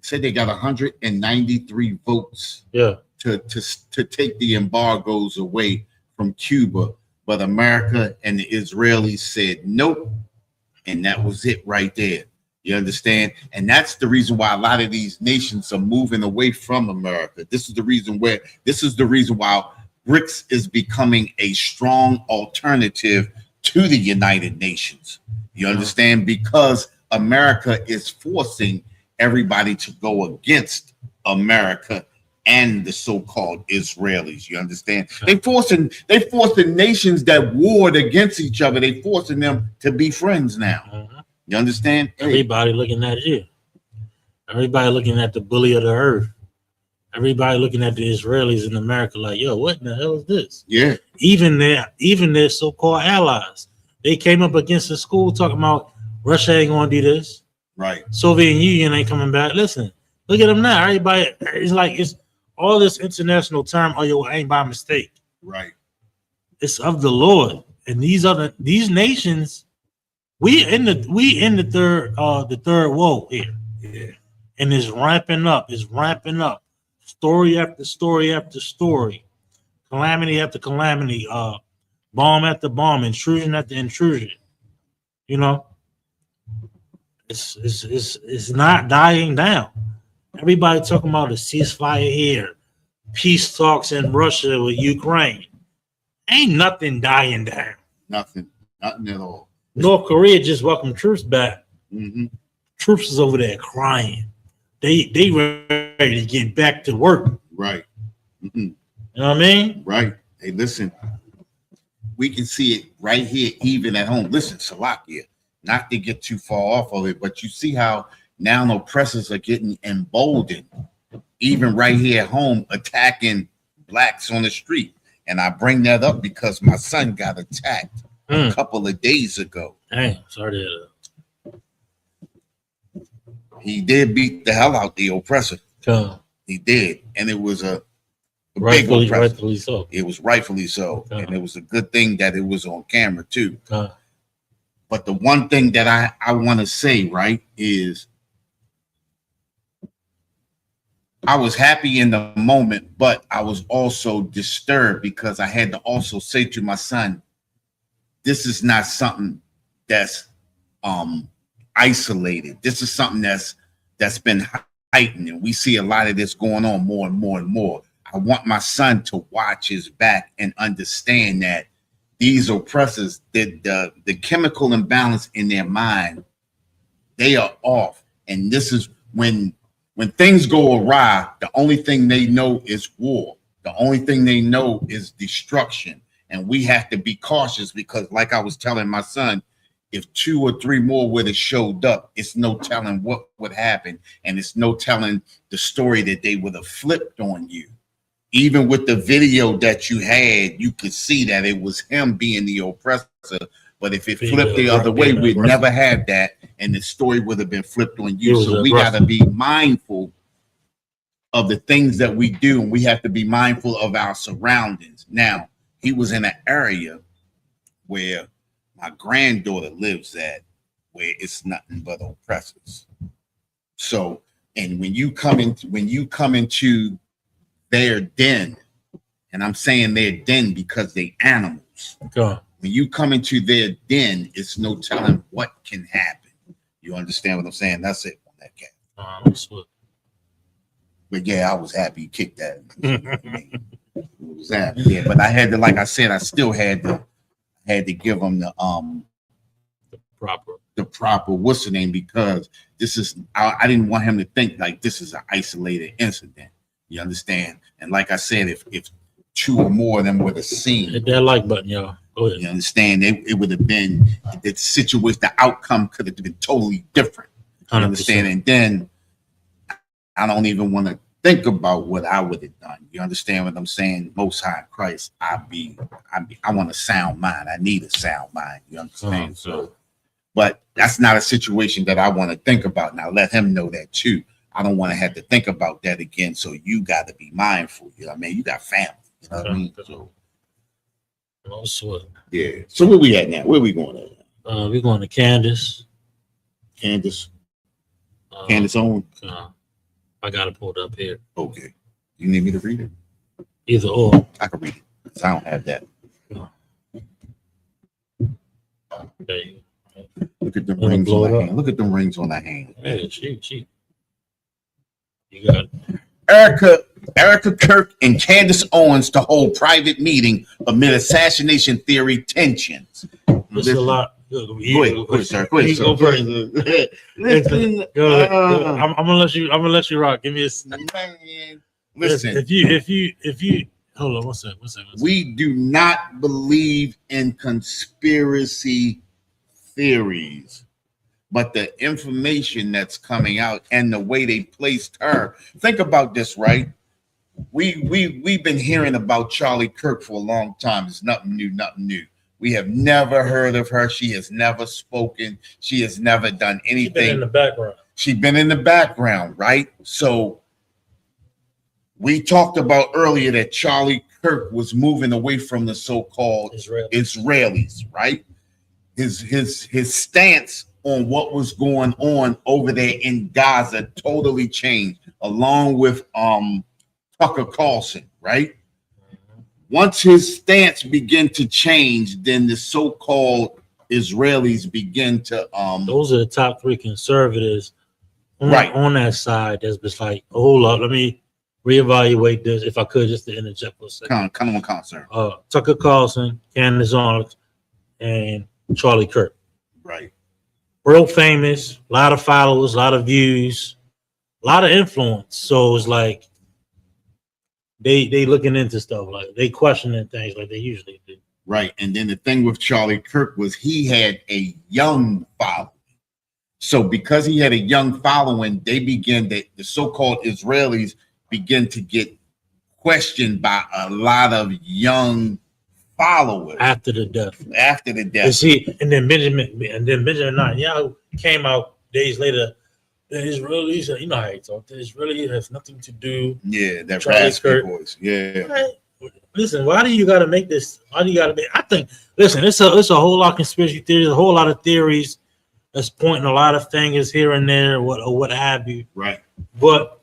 said they got 193 votes. Yeah. To take the embargoes away from Cuba, but America and the Israelis said nope, and that was it right there. You understand? And that's the reason why a lot of these nations are moving away from America. This is the reason why BRICS is becoming a strong alternative to the United Nations. You understand? Because America is forcing everybody to go against America and the so-called Israelis. You understand? They forcing the nations that warred against each other. They forcing them to be friends now. You understand? Everybody looking at you. Everybody looking at the bully of the earth. Everybody looking at the Israelis in America like, yo, what in the hell is this? Yeah. Even their so-called allies. They came up against the school talking about Russia ain't gonna do this. Right. Soviet Union ain't coming back. Listen, look at them now. Everybody, it's all this international term. Oh, yo, ain't by mistake. Right. It's of the Lord. And these nations, we in the third woe here. Yeah. And it's ramping up. Story after story after story. Calamity after calamity. Bomb after bomb. Intrusion after intrusion. It's not dying down. Everybody talking about a ceasefire here, peace talks in Russia with Ukraine. Ain't nothing dying down. Nothing at all. North Korea just welcomed troops back. Mm-hmm. Troops is over there crying. They ready to get back to work. Right. Mm-hmm. You know what I mean? Right. Hey, listen, we can see it right here, even at home. Listen, Salakia, not to get too far off of it, but you see how Now the oppressors are getting emboldened, even right here at home, attacking blacks on the street. And I bring that up because my son got attacked a couple of days ago. Dang, sorry to hear that. He did beat the hell out the oppressor. He did. And it was a rightfully so. It was rightfully so. And it was a good thing that it was on camera too. But the one thing that I want to say, right, is I was happy in the moment, but I was also disturbed because I had to also say to my son, this is not something that's isolated. This is something that's been heightened, and we see a lot of this going on more and more and more. I want my son to watch his back and understand that these oppressors, the chemical imbalance in their mind, they are off. And this is when things go awry, the only thing they know is war. The only thing they know is destruction. And we have to be cautious because, like I was telling my son, if 2 or 3 more would have showed up, it's no telling what would happen. And it's no telling the story that they would have flipped on you. Even with the video that you had, you could see that it was him being the oppressor. But if it flipped the other way, we'd never have that. And the story would have been flipped on you. So we got to be mindful of the things that we do. And we have to be mindful of our surroundings. Now, he was in an area where my granddaughter lives at, where it's nothing but oppressors. So, and when you come into their den, and I'm saying their den because they animals. When you come into their den, it's no telling what can happen. You understand what I'm saying? That's it on that cat. But yeah, I was happy you kicked that. It was happy. Yeah, but I had to, like I said, I still had to give them the proper what's the name, because this is I didn't want him to think like this is an isolated incident. You understand? And like I said, if 2 or more of them would have seen, hit that like button, y'all. Go ahead. You understand? It would have been the situation, the outcome could have been totally different. You 100%. Understand? And then I don't even want to think about what I would have done. You understand what I'm saying? Most High Christ, I want a sound mind. I need a sound mind. You understand? So, but that's not a situation that I want to think about. Now let him know that too. I don't want to have to think about that again. So you got to be mindful. You know what I mean? You got family. You know what I mean? So, yeah. So where we at now? Where we going at? We're going to Candace. Candace Owen. I got it pulled up here. Okay. You need me to read it? Either or. I can read it because I don't have that. Okay. Look at the rings on the hand. Look at the rings on the hand. Yeah, she. You got it. Erica Kirk and Candace Owens to hold private meeting amid assassination theory tensions. There's a lot. Go ahead, sir. Go ahead, sir. Listen, I'm gonna let you rock. Give me a man. Listen, if you hold on, one second. We do not believe in conspiracy theories, but the information that's coming out and the way they placed her. Think about this, right? We've been hearing about Charlie Kirk for a long time. It's nothing new. We have never heard of her. She has never spoken. She has never done anything. She's been in the background. She's been in the background, right? So we talked about earlier that Charlie Kirk was moving away from the so-called Israelis, right? His stance on what was going on over there in Gaza totally changed, along with Tucker Carlson, right? Once his stance began to change, then the so-called Israelis begin to those are the top 3 conservatives on that side. That's just like, hold up, let me reevaluate this. If I could, just to interject for a second. Come on, concern. Tucker Carlson, Candace Owens, and Charlie Kirk. Right. World famous, a lot of followers, a lot of views, a lot of influence. So it's like they looking into stuff, like they questioning things like they usually do. Right. And then the thing with Charlie Kirk was he had a young following. So because he had a young following, they began the so-called Israelis begin to get questioned by a lot of young followers after the death. You see, and then Benjamin Netanyahu came out days later. The Israelis, you know how he talked. The Israelis has nothing to do. Yeah, that raspy voice. Yeah. Right. Listen, why do you got to make this? Why do you got to be? I think. Listen, it's a whole lot of conspiracy theories, a whole lot of theories that's pointing a lot of fingers here and there, what have you. Right. But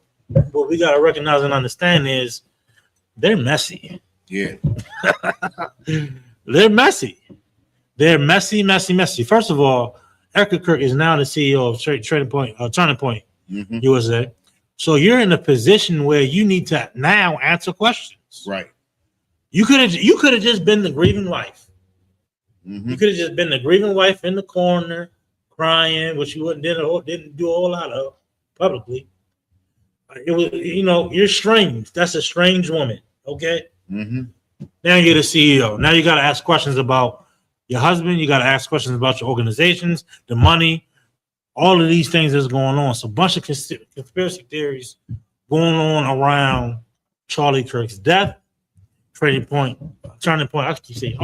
what we got to recognize and understand is they're messy. Yeah. They're messy. They're messy. First of all, Erica Kirk is now the CEO of Turning Point USA. So you're in a position where you need to now answer questions. Right. You could have just been the grieving wife. You could have just been the grieving wife in the corner, crying, which you didn't do a whole lot of publicly. It was, you're strange. That's a strange woman. Okay. Now you're the CEO. Now you got to ask questions about your husband. You got to ask questions about your organizations, the money, all of these things that's going on. So a bunch of conspiracy theories going on around Charlie Kirk's death. Turning Point. I keep saying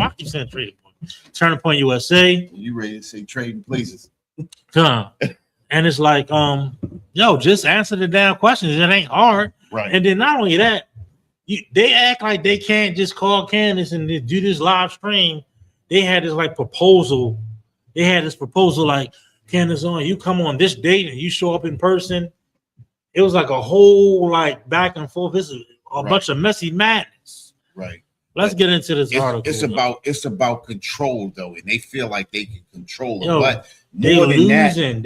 Trading Point. Turning Point USA. You ready to say trading places? And it's like, just answer the damn questions. It ain't hard. Right. And then not only that, they act like they can't just call Candace and do this live stream. They had this proposal. They had this proposal like, Candace, you come on this date and you show up in person. It was like a whole back and forth. This is a bunch of messy madness. Right. Let's get into this article. It's about control though, and they feel like they can control it. But they losing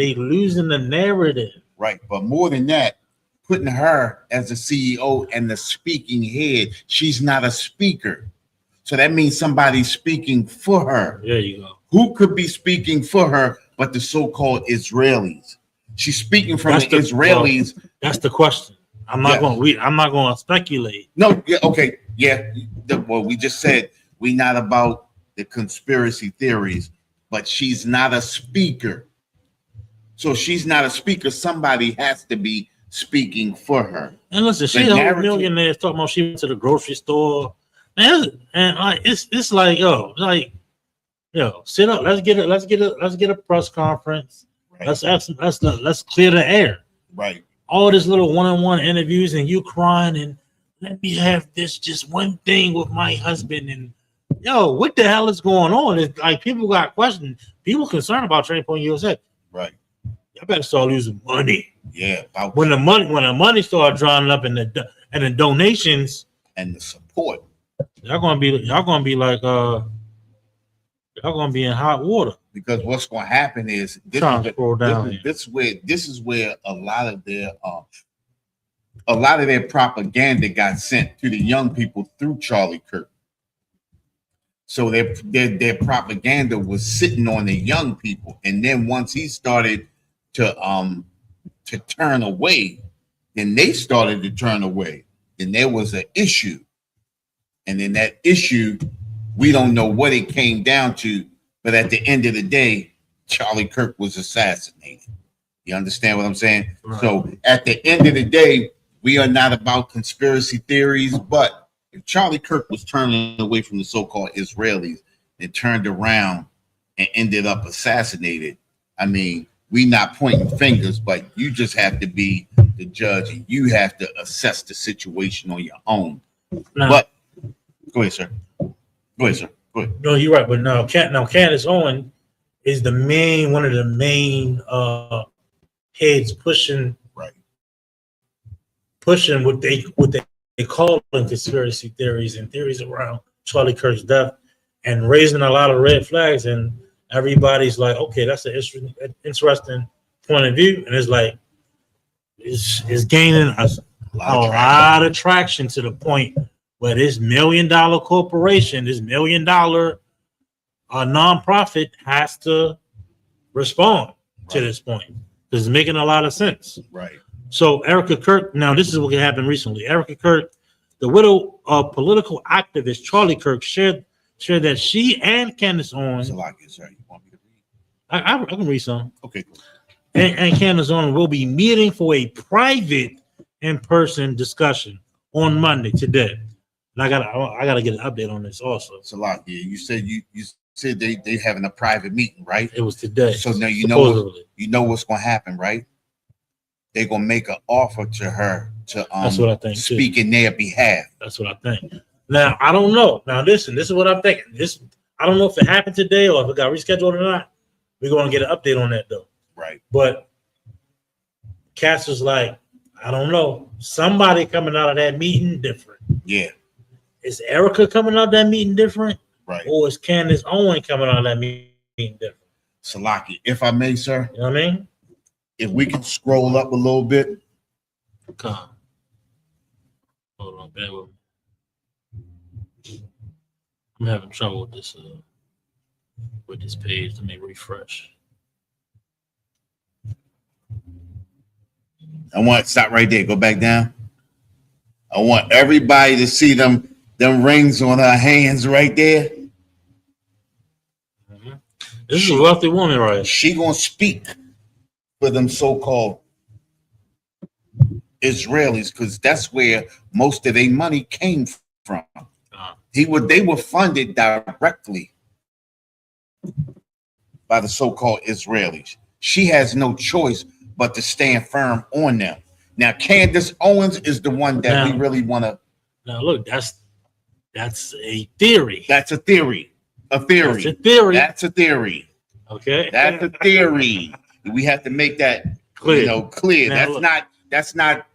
the narrative. Right. But more than that, putting her as a CEO and the speaking head, she's not a speaker. So that means somebody's speaking for her. There you go. Who could be speaking for her but the so-called Israelis? She's speaking from the Israelis. That's the question. I'm not going to speculate. No, yeah, okay. Yeah. Well, we just said we're not about the conspiracy theories, but she's not a speaker. So she's not a speaker. Somebody has to be speaking for her. And listen, she's a millionaire talking about she went to the grocery store. And it's like, sit up. Let's get a press conference. Right. Let's clear the air. Right. All this little one-on-one interviews and you crying and let me have this just one thing with my husband and what the hell is going on? It's like people got questions. People concerned about Trading Point USA. Right. I better start losing money. Yeah. When the money started drying up and the donations and the support. Y'all gonna be in hot water. Because what's going to happen is this is where a lot of their propaganda got sent to the young people through Charlie Kirk. So their propaganda was sitting on the young people, and then once he started to turn away, then they started to turn away. Then there was an issue, and then that issue, we don't know what it came down to. But at the end of the day, Charlie Kirk was assassinated. You understand what I'm saying? Right. So at the end of the day, we are not about conspiracy theories. But if Charlie Kirk was turning away from the so-called Israelis and turned around and ended up assassinated, I mean, we not pointing fingers, but you just have to be the judge and you have to assess the situation on your own. No. But go ahead, sir. No, you're right, but no, Candace Owen is one of the main heads pushing what they call conspiracy theories and theories around Charlie Kirk's death and raising a lot of red flags, and everybody's like, okay, that's an interesting point of view, and it's like it's gaining a lot of traction to the point where this $1 million corporation, this $1 million nonprofit has to respond to this point. Because it's making a lot of sense. Right. So Erica Kirk, now this is what happened recently. Erica Kirk, the widow of political activist Charlie Kirk, shared that she and Candace Owens. You want me to read? I can read some. Okay. and Candace Owens will be meeting for a private in-person discussion on Monday today. And I gotta get an update on this also. It's a lot. Yeah, you said they having a private meeting, right? It was today. So now you know what's gonna happen, right? They're gonna make an offer to her to That's what I think speak in their behalf. That's what I think. Now I don't know. Now listen, this is what I'm thinking. I don't know if it happened today or if it got rescheduled or not. We're gonna get an update on that though. Right. But Cass was like, I don't know. Somebody coming out of that meeting different. Yeah. Is Erica coming out of that meeting different? Right. Or is Candace Owens coming out of that meeting different? Salaki, if I may, sir. You know what I mean? If we can scroll up a little bit. Come on. Hold on, bear with me. I'm having trouble with this page. Let me refresh. I want stop right there. Go back down. I want everybody to see them rings on her hands right there. Mm-hmm. This is a wealthy woman, right? She gonna speak for them so-called Israelis because that's where most of their money came from. They were funded directly by the so-called Israelis. She has no choice but to stand firm on them. Now, Candace Owens is the one that we really want to. Now, look, that's a theory. That's a theory. That's a theory. Okay. That's a theory. We have to make that clear. Clear. Now, that's not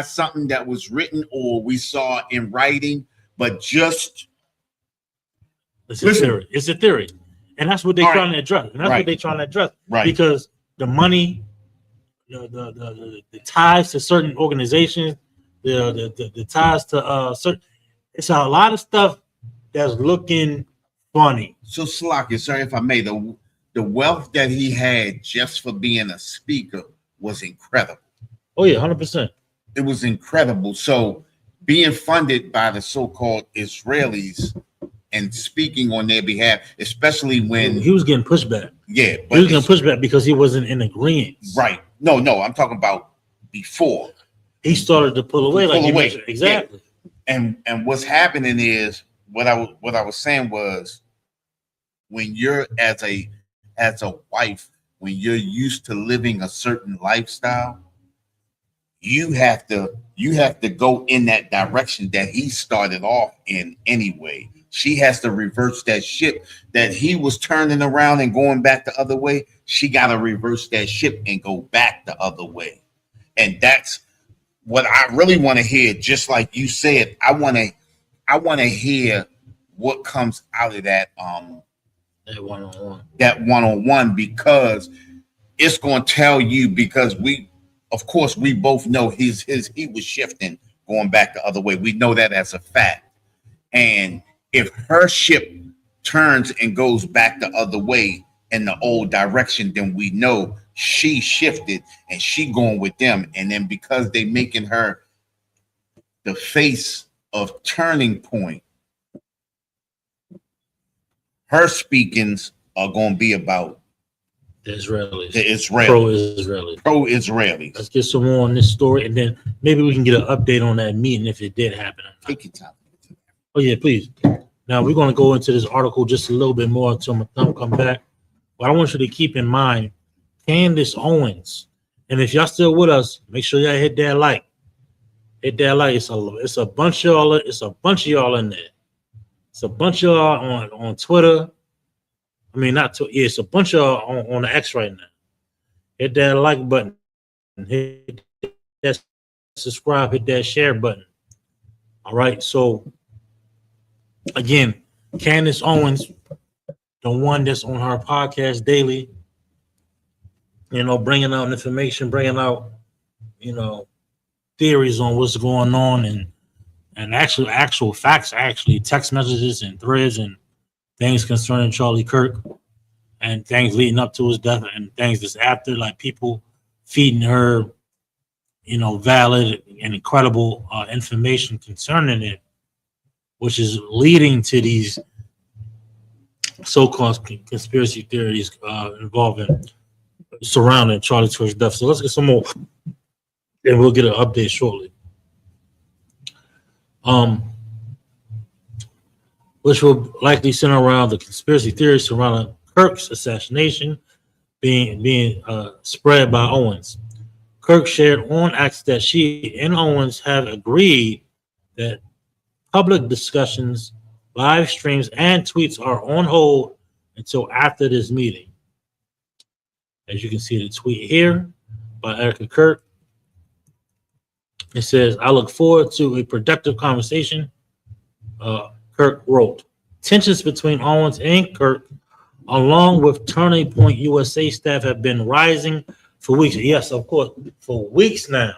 something that was written or we saw in writing, but just it's a theory. It's a theory. And that's what they're trying to address. And that's what they're trying to address. Right. Because the money, the ties to certain organizations, the ties to certain, it's a lot of stuff that's looking funny. So Slakia, sorry if I may, the wealth that he had just for being a speaker was incredible. Oh yeah, 100%. It was incredible. So being funded by the so-called Israelis and speaking on their behalf, especially when he was getting pushback. Yeah, but he was getting pushback because he wasn't in agreement. Right. No, I'm talking about before. He started to pull away, like you mentioned. Exactly. Yeah. And what's happening is what I was saying was when you're as a wife, when you're used to living a certain lifestyle, you have to go in that direction that he started off in anyway. She has to reverse that ship that he was turning around and going back the other way. She got to reverse that ship and go back the other way. And that's what I really want to hear. Just like you said, I want to hear what comes out of that one-on-one, because it's going to tell you, because we both know he was shifting, going back the other way. We know that as a fact. And if her ship turns and goes back the other way in the old direction, then we know she shifted and she going with them. And then because they making her the face of Turning Point, her speakings are going to be about the Israelis. Pro-Israelis. Let's get some more on this story, and then maybe we can get an update on that meeting if it did happen. Take your time. Oh yeah, please. Now we're going to go into this article just a little bit more until my thumb come back. But I want you to keep in mind Candace Owens, and if y'all still with us, make sure y'all hit that like. Hit that like. It's a bunch of y'all. It's a bunch of y'all in there. It's a bunch of y'all on Twitter. I mean, not Twitter. Yeah, it's a bunch of y'all on the X right now. Hit that like button. Hit that subscribe. Hit that share button. All right. So again, Candace Owens, the one that's on her podcast daily, bringing out information, bringing out, theories on what's going on and actual facts, actually text messages and threads and things concerning Charlie Kirk and things leading up to his death and things that's after, like people feeding her, valid and incredible information concerning it, which is leading to these so-called conspiracy theories involving, surrounding Charlie Kirk's death. So let's get some more, and we'll get an update shortly. Which will likely center around the conspiracy theories surrounding Kirk's assassination being spread by Owens. Kirk shared on X that she and Owens have agreed that public discussions, live streams, and tweets are on hold until after this meeting. As you can see the tweet here by Erica Kirk. It says, I look forward to a productive conversation. Kirk wrote, tensions between Owens and Kirk, along with Turning Point USA staff, have been rising for weeks. Yes, of course, for weeks now.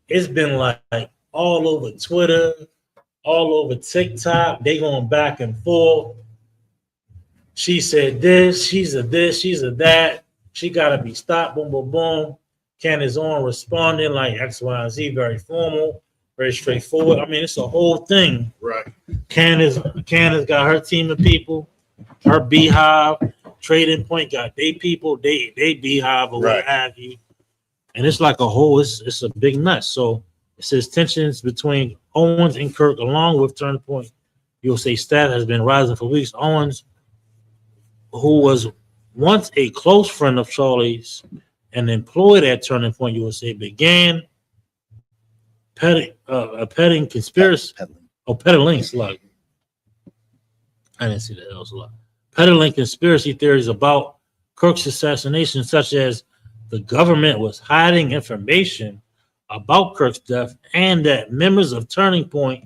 It's been like all over Twitter, all over TikTok. They going back and forth. She said this, she's a this, she's a that. She got to be stopped, boom, boom, boom. Candace on responding like X, Y, and Z, very formal, very straightforward. I mean, it's a whole thing. Right. Candace got her team of people, her beehive. Trading Point got they people, they beehive or what have you. And it's like a whole, it's a big mess. So it says tensions between Owens and Kirk, along with Turning Point USA staff, has been rising for weeks. Owens, who was once a close friend of Charlie's and employed at Turning Point USA, began peddling conspiracy. Peddling. Like, I didn't see that. That was a lot. Peddling conspiracy theories about Kirk's assassination, such as the government was hiding information about Kirk's death and that members of Turning Point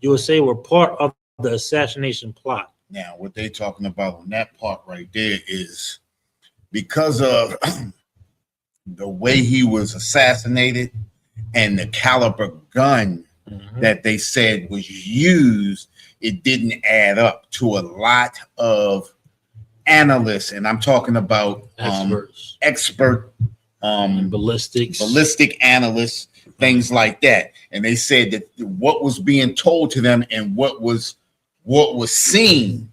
USA were part of the assassination plot. Now, what they're talking about on that part right there is because of the way he was assassinated and the caliber gun that they said was used, it didn't add up to a lot of analysts, and I'm talking about expert ballistic analysts, things like that. And they said that what was being told to them and what was seen,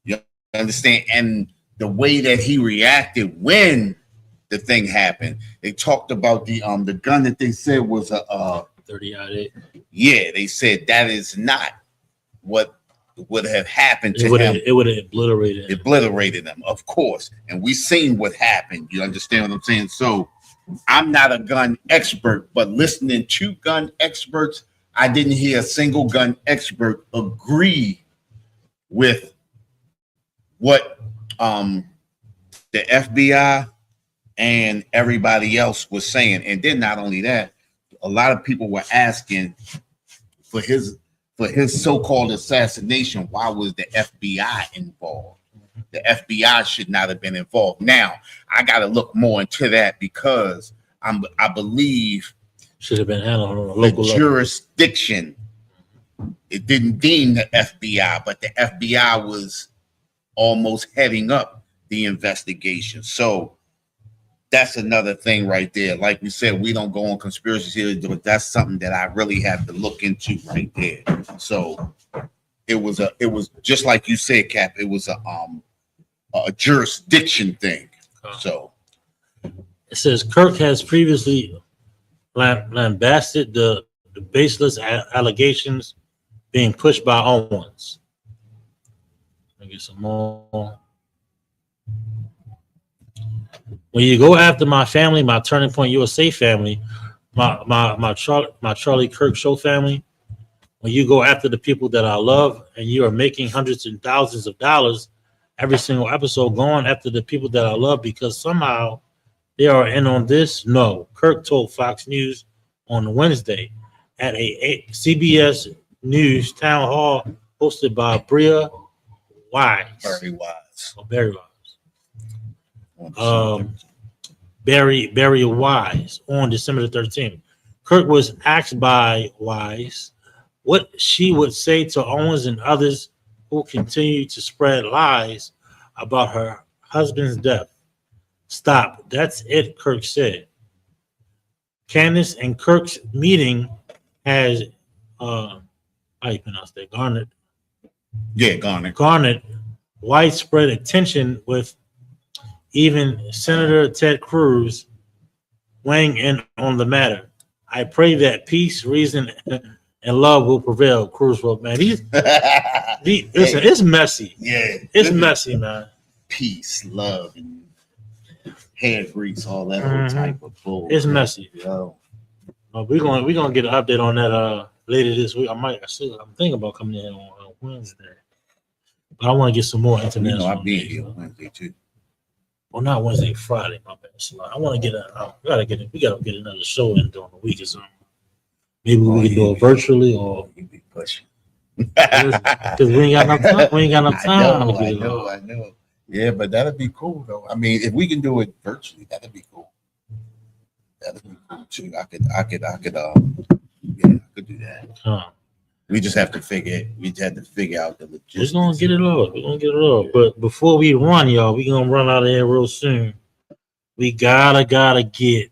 you understand, and the way that he reacted when the thing happened. They talked about the gun that they said was a 30-08. Yeah, they said that is not what would have happened to him. It would have obliterated them, of course. And we seen what happened. You understand what I'm saying? So I'm not a gun expert, but listening to gun experts, I didn't hear a single gun expert agree with what the FBI and everybody else was saying. And then not only that, a lot of people were asking for his so-called assassination, why was the FBI involved? The FBI should not have been involved. Now, I got to look more into that because I believe should have been handled on a local jurisdiction. It didn't deem the FBI, but the FBI was almost heading up the investigation. So that's another thing right there. Like we said, we don't go on conspiracy theories, but that's something that I really have to look into right there. So it was just like you said, Cap. It was a jurisdiction thing. So it says Kirk has previously lambasted the baseless allegations being pushed by Owens. Let me get some more. When you go after my family, my Turning Point USA family, my Charlie Kirk show family, when you go after the people that I love and you are making hundreds and thousands of dollars every single episode going after the people that I love because somehow they are in on this? No. Kirk told Fox News on Wednesday at a CBS News town hall hosted by Bria Wise. Barry Wise on December the 13th. Kirk was asked by Wise what she would say to Owens and others who continue to spread lies about her husband's death. Stop. That's it, Kirk said. Candace and Kirk's meeting has how you pronounce that? Garnered widespread attention with even Senator Ted Cruz weighing in on the matter. I pray that peace, reason, and love will prevail. Cruz wrote, man, listen, it's messy. Yeah, it's messy, man. Peace, love, and hair grease, all that old type of bull. It's messy. Yo. We're gonna get an update on that later this week. I'm thinking about coming in on Wednesday, but I want to get some more internet. I'll be here Wednesday too. Well, not Wednesday, Friday. My bad. So I want to get we gotta get another show in during the week or something. Maybe we can do it virtually or you be pushing. Because we ain't got enough time. We ain't got enough time. I know. Yeah, but that'd be cool though. I mean, if we can do it virtually, that'd be cool. That'd be cool too. I could do that. We just have to figure out the logistics. We're gonna get it all. But before we run, y'all, we're gonna run out of here real soon. We gotta get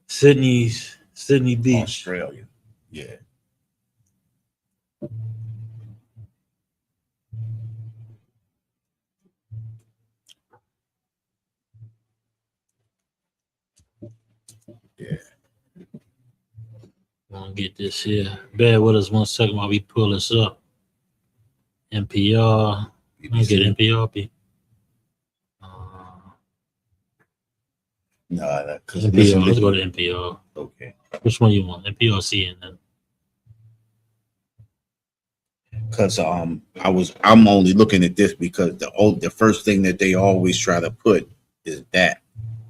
Sydney Beach. Australia. Yeah. Yeah. I'm gonna get this here. Bear with us 1 second while we pull this up. NPR. I'm gonna get NPR. No, NPR. Let's go to NPR. Okay. Which one you want? NPR, CNN. Because I'm only looking at this because the first thing that they always try to put is that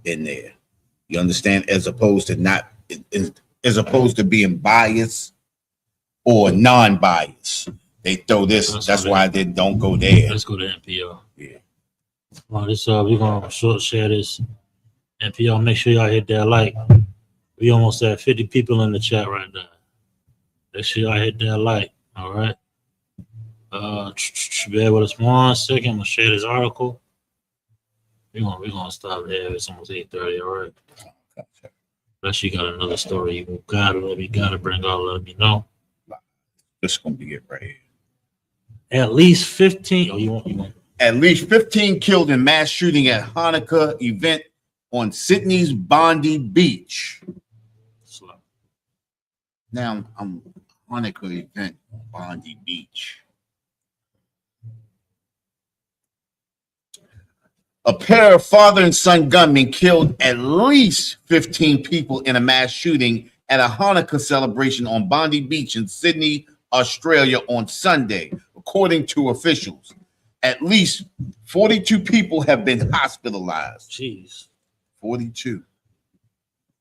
in there. You understand? As opposed to being biased or non-biased. They throw this. That's why they don't go there. Let's go to NPR. Yeah. Well, we're gonna share this. NPR, make sure y'all hit that like. We almost have 50 people in the chat right now. Make sure y'all hit that like. All right. Bear with us 1 second. I'm gonna share this article. We're gonna stop there. It's almost 8:30. All right. Unless you got another story, you gotta bring out. Let me know. This is gonna be it right here. At least 15. Oh, you want? At least 15 killed in mass shooting at Hanukkah event on Sydney's Bondi Beach. Now I'm Hanukkah event on Bondi Beach. A pair of father and son gunmen killed at least 15 people in a mass shooting at a Hanukkah celebration on Bondi Beach in Sydney, Australia on Sunday, according to officials. At least 42 people have been hospitalized. Jeez. 42.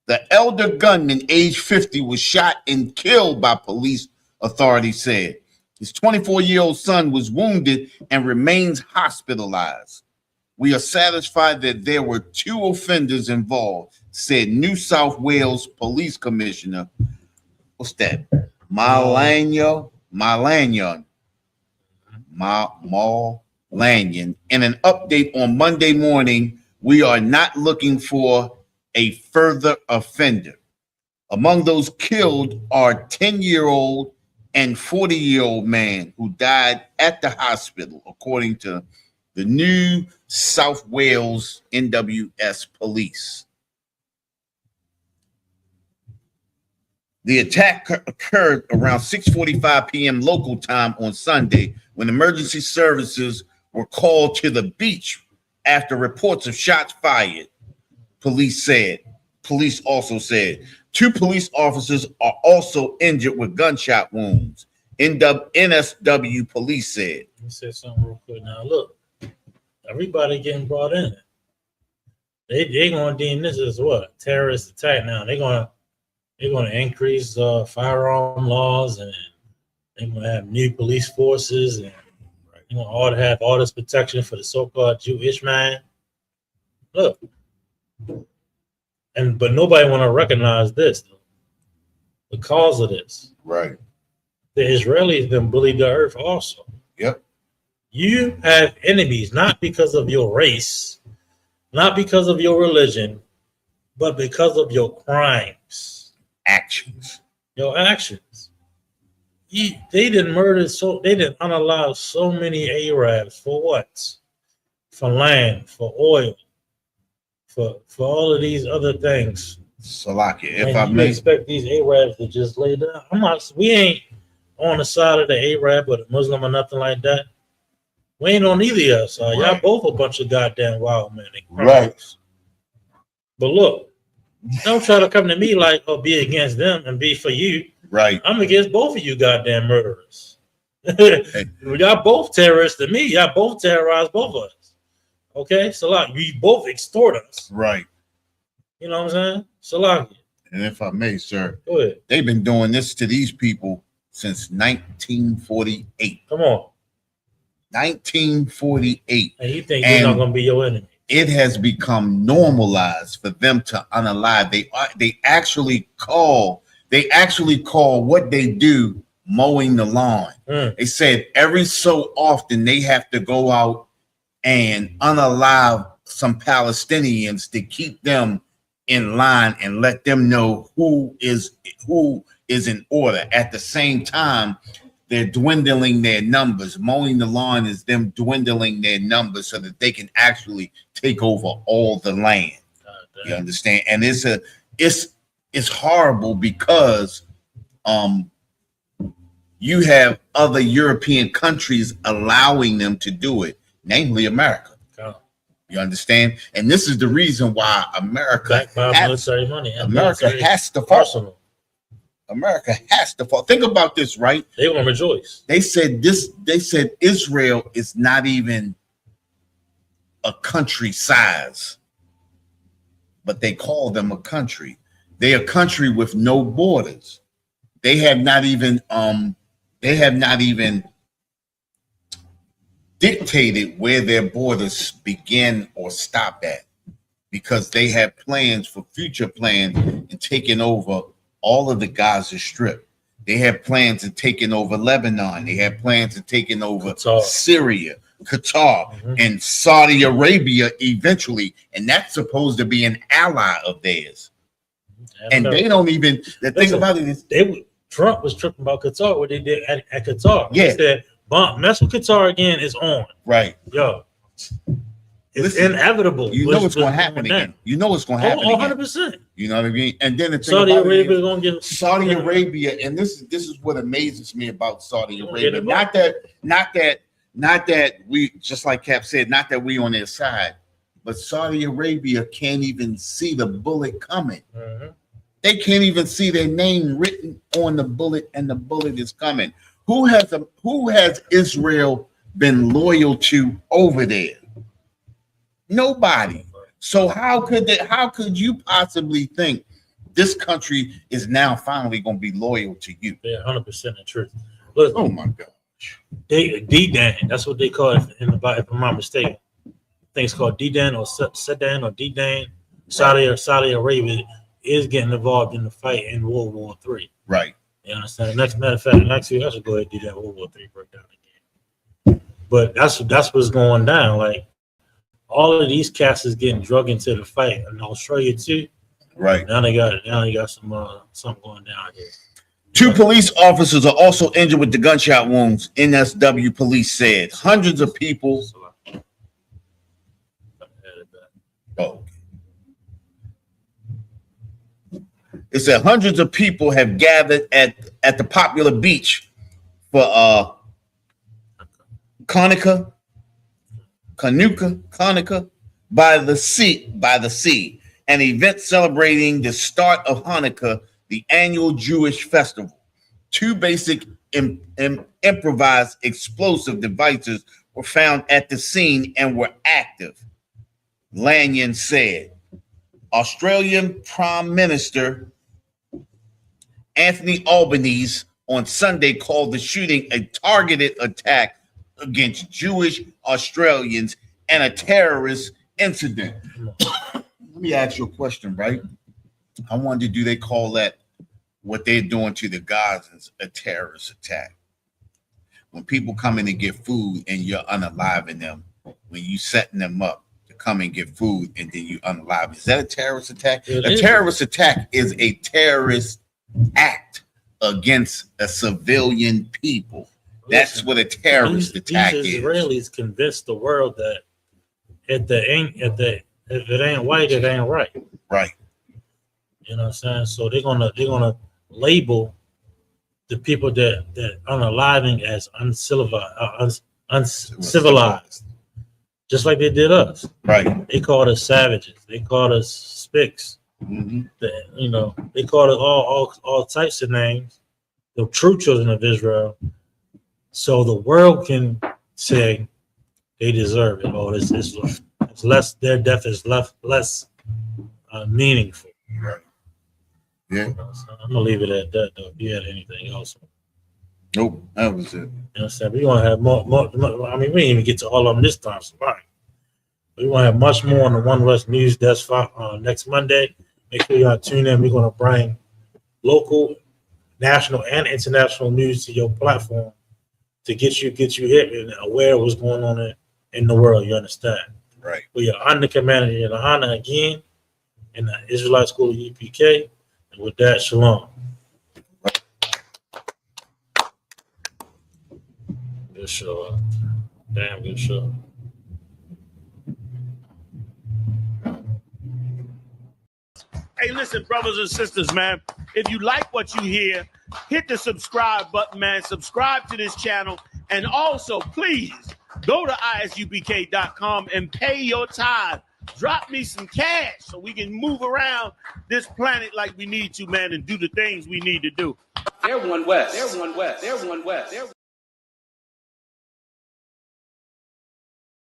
The elder gunman, age 50, was shot and killed by police, authorities said. His 24-year-old son was wounded and remains hospitalized. We are satisfied that there were 2 offenders involved, said New South Wales Police Commissioner. What's that? Mallanyan. In an update on Monday morning, we are not looking for a further offender. Among those killed are 10-year-old and 40-year-old man who died at the hospital, according to the New South Wales NWS Police. The attack occurred around 6:45 p.m. local time on Sunday when emergency services were called to the beach after reports of shots fired. Police also said 2 police officers are also injured with gunshot wounds. NSW police said. Let me say something real quick now. Look, everybody getting brought in. They're gonna deem this as what? Terrorist attack now. They're gonna increase firearm laws, and they're gonna have new police forces, and they're gonna have all this protection for the so-called Jewish man. Look, but nobody want to recognize this, the cause of this. Right. The Israelis then bullied the earth also. Yep. You have enemies not because of your race, not because of your religion, but because of your crimes. Actions. Your actions. They didn't murder they didn't unalive so many Arabs for what? For land, for oil, for all of these other things. Salakia, if and I you may. expect these Arabs to just lay down. We ain't on the side of the Arab or the Muslim or nothing like that. We ain't on either of us. Y'all both a bunch of goddamn wild men. Right. But look, don't try to come to me like, oh, be against them and be for you. Right. I'm against both of you goddamn murderers. Y'all both terrorists to me. Y'all both terrorize both of us. Okay? So like, you both extort us. Right. You know what I'm saying? Salakia. And if I may, sir, go ahead. They've been doing this to these people since 1948. Come on. 1948. And you think they're not going to be your enemy? It has become normalized for them to unalive. They actually call what they do mowing the lawn. They said every so often they have to go out and unalive some Palestinians to keep them in line and let them know who is in order. At the same time, they're dwindling their numbers. Mowing the lawn is them dwindling their numbers so that they can actually take over all the land. You understand? And it's horrible because you have other European countries allowing them to do it, namely America. You understand? And this is the reason why America has to fall. America has to fall. Think about this, right? They want to rejoice. They said Israel is not even a country size, but they call them a country. They're a country with no borders. They have not even dictated where their borders begin or stop at, because they have plans for future plans in taking over all of the Gaza Strip. They have plans of taking over Lebanon. They have plans of taking over Syria, Qatar, and Saudi Arabia eventually. And that's supposed to be an ally of theirs. And they don't even, the thing about it is, Trump was tripping about Qatar, what they did at Qatar. Yeah. He said, mess with Qatar again is on. Right. Yo. It's inevitable. You know what's going to happen again. You know what's going to happen 100%. You know what I mean? And then the thing Saudi Arabia is going to get Saudi Arabia, and this is what amazes me about Saudi Arabia. Not that we, just like Cap said, not that we on their side, but Saudi Arabia can't even see the bullet coming. They can't even see their name written on the bullet, and the bullet is coming. Who has Israel been loyal to over there? Nobody. So how could you possibly think this country is now finally going to be loyal to you? Yeah, 100% the truth. Look, oh my gosh. D-Dan, that's what they call it in the Bible, if I'm not mistaken. I think it's called D-Dan or Sedan or D-Dan. Saudi Arabia is getting involved in the fight in World War III. Right. You understand? Next matter of fact, actually, I should go ahead and do that World War III breakdown again. But that's what's going down. Like, all of these cats is getting drug into the fight in Australia too. Right. Now they got some something going down here. 2 police officers are also injured with the gunshot wounds. NSW police said hundreds of people. Oh. It said hundreds of people have gathered at the popular beach for Conaca by the sea, an event celebrating the start of Hanukkah, the annual Jewish festival. 2 basic improvised explosive devices were found at the scene and were active, Lanyon said. Australian Prime Minister Anthony Albanese on Sunday called the shooting a targeted attack against Jewish Australians and a terrorist incident. Let me ask you a question, right? I wonder, do they call that what they're doing to the Gazans a terrorist attack? When people come in and get food and you're unaliving them, when you setting them up to come and get food and then you unalive, is that a terrorist attack? A terrorist attack is a terrorist act against a civilian people. That's what a terrorist attack is. These Israelis convinced the world that if it ain't white, it ain't right. Right. You know what I'm saying? So they're gonna label the people that unaliving as uncivilized, just like they did us. Right. They called us savages. They called us spics. Mm-hmm. They called us all types of names. The true children of Israel. So the world can say they deserve it. Oh, it's less. Their death is less meaningful. Right. Yeah. So I'm gonna leave it at that. Though, if you had anything else. Nope, that was it. You know what I'm saying? We want to have more. I mean, we didn't even get to all of them this time, so fine. We want to have much more on the One West News Desk next Monday. Make sure y'all tune in. We're going to bring local, national, and international news to your platform to get you hip and aware of what's going on in the world. You understand? Right. We are under Commander Yohana again in the Israelite School of UPK. And with that, shalom. Good show. Damn good show. Hey, listen, brothers and sisters, man. If you like what you hear, hit the subscribe button, man. Subscribe to this channel. And also, please, go to isupk.com and pay your tithe. Drop me some cash so we can move around this planet like we need to, man, and do the things we need to do. They're One West. They're One West. They're One West.